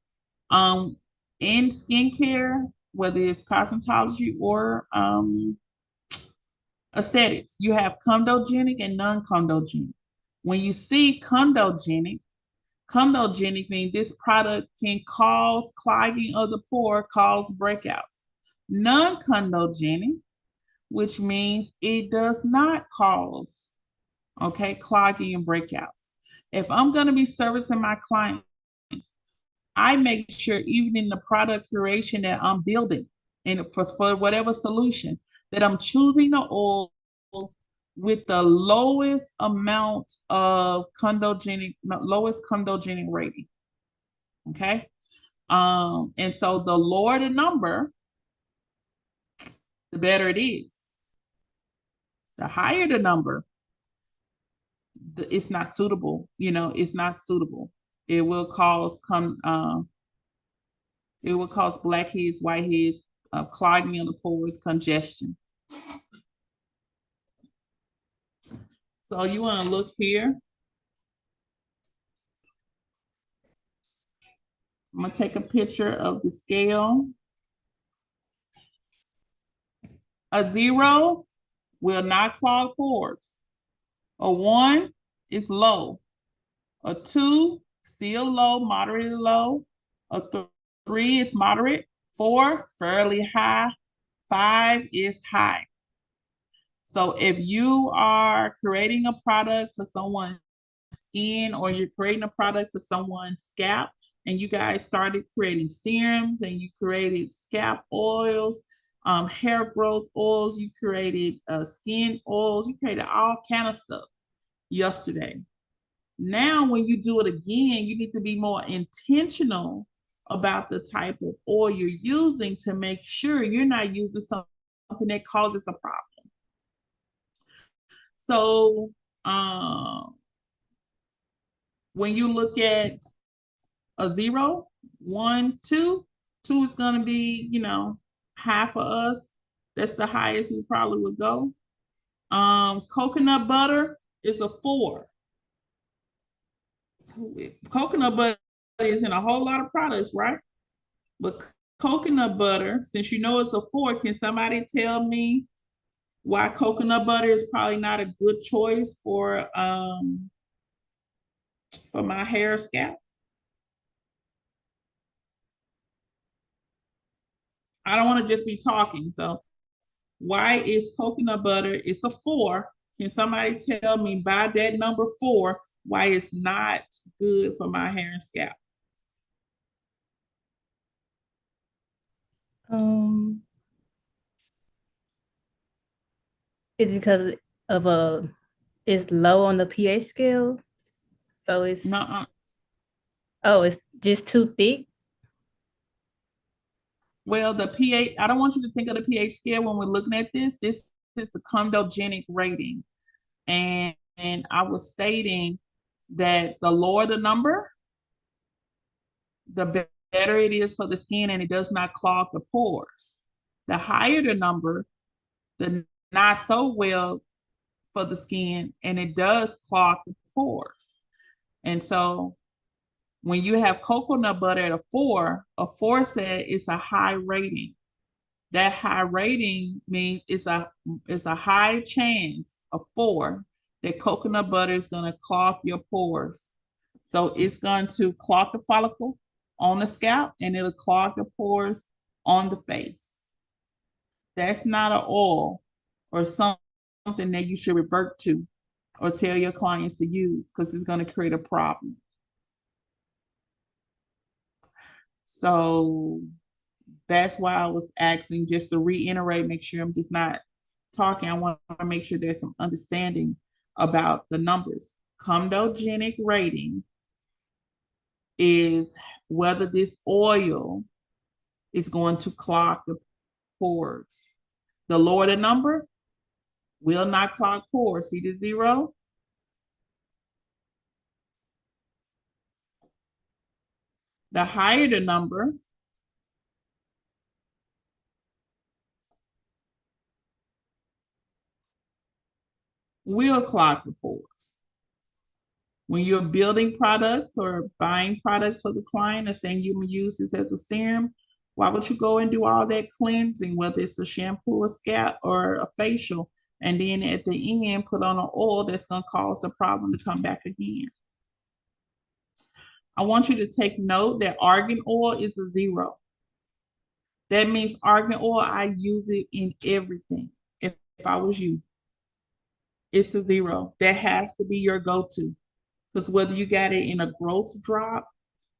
In skincare, whether it's cosmetology or aesthetics, you have comedogenic and non-comedogenic. When you see comedogenic means this product can cause clogging of the pore, cause breakouts. Non-comedogenic, which means it does not cause, clogging and breakouts. If I'm going to be servicing my clients, I make sure even in the product curation that I'm building and for whatever solution, that I'm choosing the oils with the lowest amount of lowest comedogenic rating. Okay. And so the lower the number, the better it is. The higher the number, it's not suitable. It's not suitable. It will cause blackheads, whiteheads, clogging of the pores, congestion. So you want to look here. I'm going to take a picture of the scale. A 0 will not clog pores. A 1 is low. A 2, still low, moderately low. A 3 is moderate. 4, fairly high. 5 is high. So if you are creating a product for someone's skin or you're creating a product for someone's scalp, and you guys started creating serums and you created scalp oils, hair growth oils, you created skin oils, you created all kind of stuff yesterday. Now, when you do it again, you need to be more intentional about the type of oil you're using to make sure you're not using something that causes a problem. So, when you look at a 0, 1, 2, 2 is going to be, high for us. That's the highest we probably would go. Coconut butter is a 4. So coconut butter is in a whole lot of products, right? But coconut butter, since you know it's a 4, can somebody tell me why coconut butter is probably not a good choice for my hair scalp? I don't want to just be talking. So why is coconut butter? It's a 4. Can somebody tell me by that number 4 why it's not good for my hair and scalp? It's because of it's low on the pH scale, so it's Nuh-uh. it's just too thick. Well, the pH, I don't want you to think of the pH scale when we're looking at this. This is a condogenic rating. And I was stating that the lower the number, the better it is for the skin and it does not clog the pores. The higher the number, the not so well for the skin and it does clog the pores. And so when you have coconut butter at a 4 said it's a high rating. That high rating means it's a high chance, a 4, that coconut butter is going to clog your pores. So it's going to clog the follicle on the scalp and it'll clog the pores on the face. That's not an oil or something that you should revert to or tell your clients to use because it's going to create a problem. So that's why I was asking, just to reiterate, make sure I'm just not talking. I want to make sure there's some understanding about the numbers. Condogenic rating is whether this oil is going to clog the pores. The lower the number will not clog pores. See the 0? The higher the number, will clog the pores. When you're building products or buying products for the client and saying you use this as a serum, why would you go and do all that cleansing, whether it's a shampoo, a scalp, or a facial, and then at the end put on an oil that's going to cause the problem to come back again? I want you to take note that argan oil is a 0. That means argan oil, I use it in everything. If I was you, it's a 0. That has to be your go-to. Because whether you got it in a growth drop,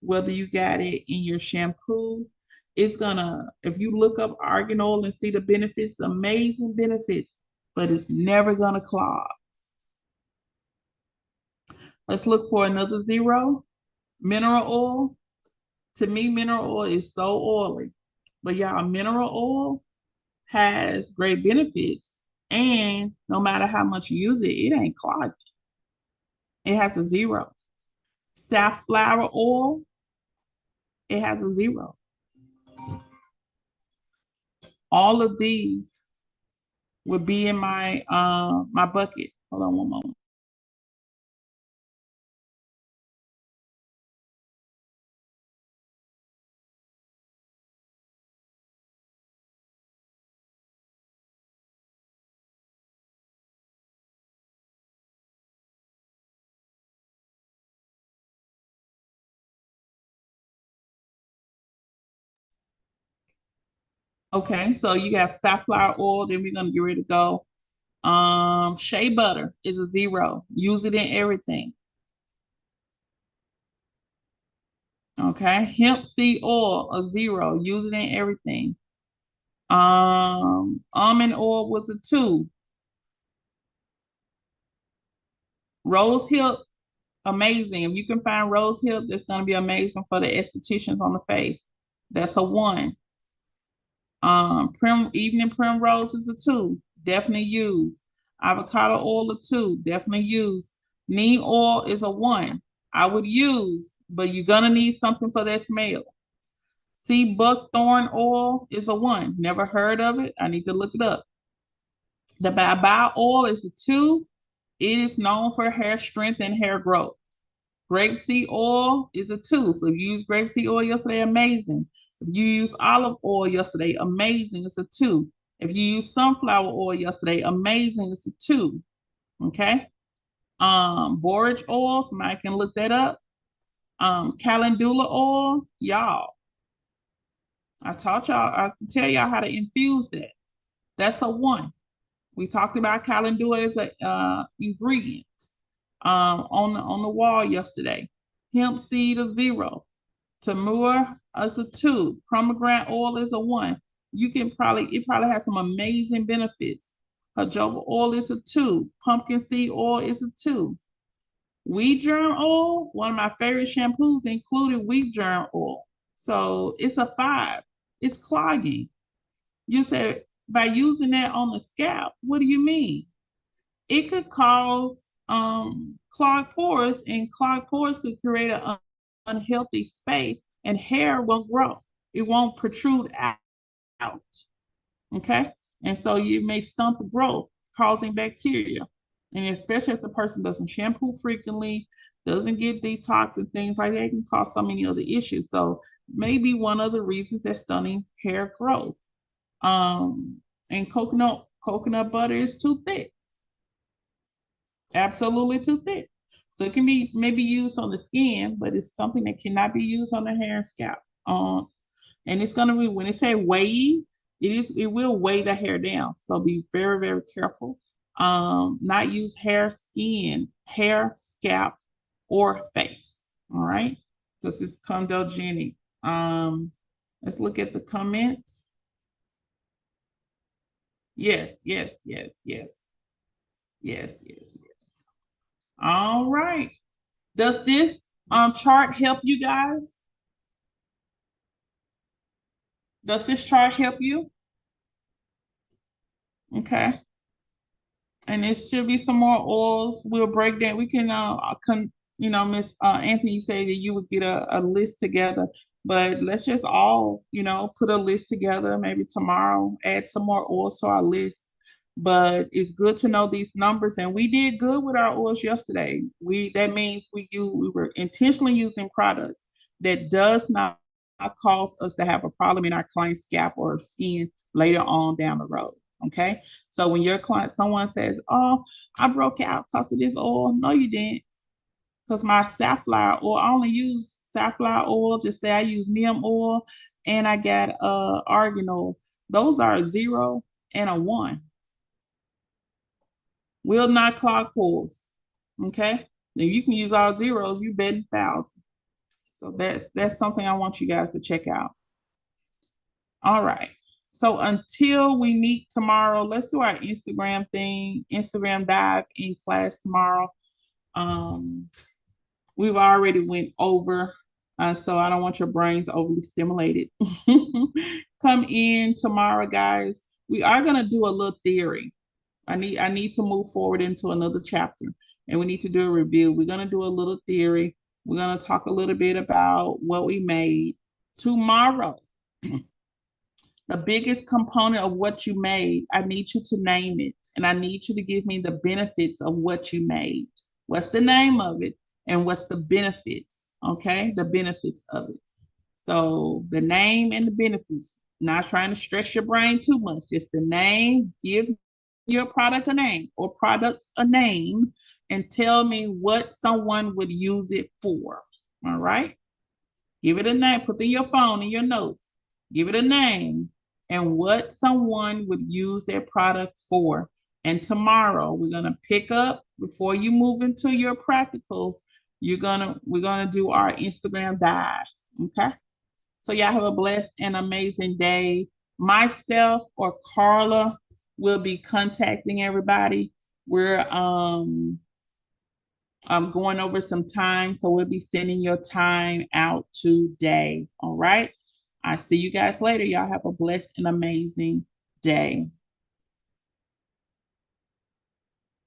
whether you got it in your shampoo, it's gonna, if you look up argan oil and see the benefits, amazing benefits, but it's never gonna clog. Let's look for another 0. Mineral oil. To me, mineral oil is so oily. But y'all, mineral oil has great benefits. And no matter how much you use it, it ain't clogging. It has a 0. Safflower oil, it has a 0. All of these would be in my my bucket. Hold on one moment. Okay, so you have safflower oil, then we're gonna get ready to go. Shea butter is a 0. Use it in everything. Okay. Hemp seed oil, a 0. Use it in everything. Almond oil was a 2. Rose hip, amazing. If you can find rose hip, that's going to be amazing for the estheticians on the face. That's a 1. Evening primrose is a 2. Definitely use. Avocado oil a 2. Definitely use. Neem oil is a 1. I would use, but you're gonna need something for that smell. Sea buckthorn oil is a 1. Never heard of it. I need to look it up. The baobab oil is a 2. It is known for hair strength and hair growth. Grapeseed oil is a 2. So if you used grapeseed oil yesterday, amazing. If you used olive oil yesterday, amazing. It's a 2. If you used sunflower oil yesterday, amazing. It's a 2. Okay. Borage oil, somebody can look that up. Calendula oil, y'all. I taught y'all, I can tell y'all how to infuse that. That's a 1. We talked about calendula as a ingredient on the wall yesterday. Hemp seed a 0. Tamura is a 2. Pomegranate oil is a 1. It probably has some amazing benefits. Jojoba oil is a 2. Pumpkin seed oil is a 2. Wheat germ oil, one of my favorite shampoos included wheat germ oil. So it's a 5. It's clogging. You said by using that on the scalp, what do you mean? It could cause clogged pores, and clogged pores could create an unhealthy space, and hair won't grow. It won't protrude out. Okay? And so you may stunt the growth, causing bacteria. And especially if the person doesn't shampoo frequently, doesn't get detox and things like that, it can cause so many other issues. So maybe one of the reasons that's stunning hair growth. And coconut butter is too thick. Absolutely too thick. So it can be maybe used on the skin, but it's something that cannot be used on the hair and scalp. And it's gonna be, when it say weigh, it will weigh the hair down. So be very, very careful. Not use hair, scalp, or face. All right. This is condogenic. Let's look at the comments. Yes. All right. Does this chart help you guys? Does this chart help you? Okay. And it should be some more oils. We'll break down. We can, Miss Anthony said that you would get a list together, but let's just all, put a list together. Maybe tomorrow, add some more oils to our list. But it's good to know these numbers, and we did good with our oils yesterday. That means we were intentionally using products that does not cause us to have a problem in our client's scalp or skin later on down the road. Okay. So when someone says, "Oh, I broke out because of this oil," no, you didn't. Because my safflower oil, I only use safflower oil. Just say I use neem oil, and I got argan oil. Those are a 0 and a 1. Will not clog pores. Okay. If you can use all zeros, you bet 1,000. So that's something I want you guys to check out. All right. So until we meet tomorrow, let's do our Instagram dive in class tomorrow. We've already went over, so I don't want your brains overly stimulated. Come in tomorrow, guys. We are gonna do a little theory. I need to move forward into another chapter, and we need to do a review. We're gonna do a little theory. We're gonna talk a little bit about what we made tomorrow. The biggest component of what you made, I need you to name it, and I need you to give me the benefits of what you made. What's the name of it, and what's the benefits? Okay, the benefits of it. So the name and the benefits. Not trying to stress your brain too much. Just the name. Give your product a name or products a name, and tell me what someone would use it for. All right. Give it a name. Put in your phone, in your notes. Give it a name and what someone would use their product for. And tomorrow we're gonna pick up before you move into your practicals. We're gonna do our Instagram dive. Okay. So y'all have a blessed and amazing day. Myself or Carla will be contacting everybody. We're going over some time, so we'll be sending your time out today. All right. I see you guys later. Y'all have a blessed and amazing day.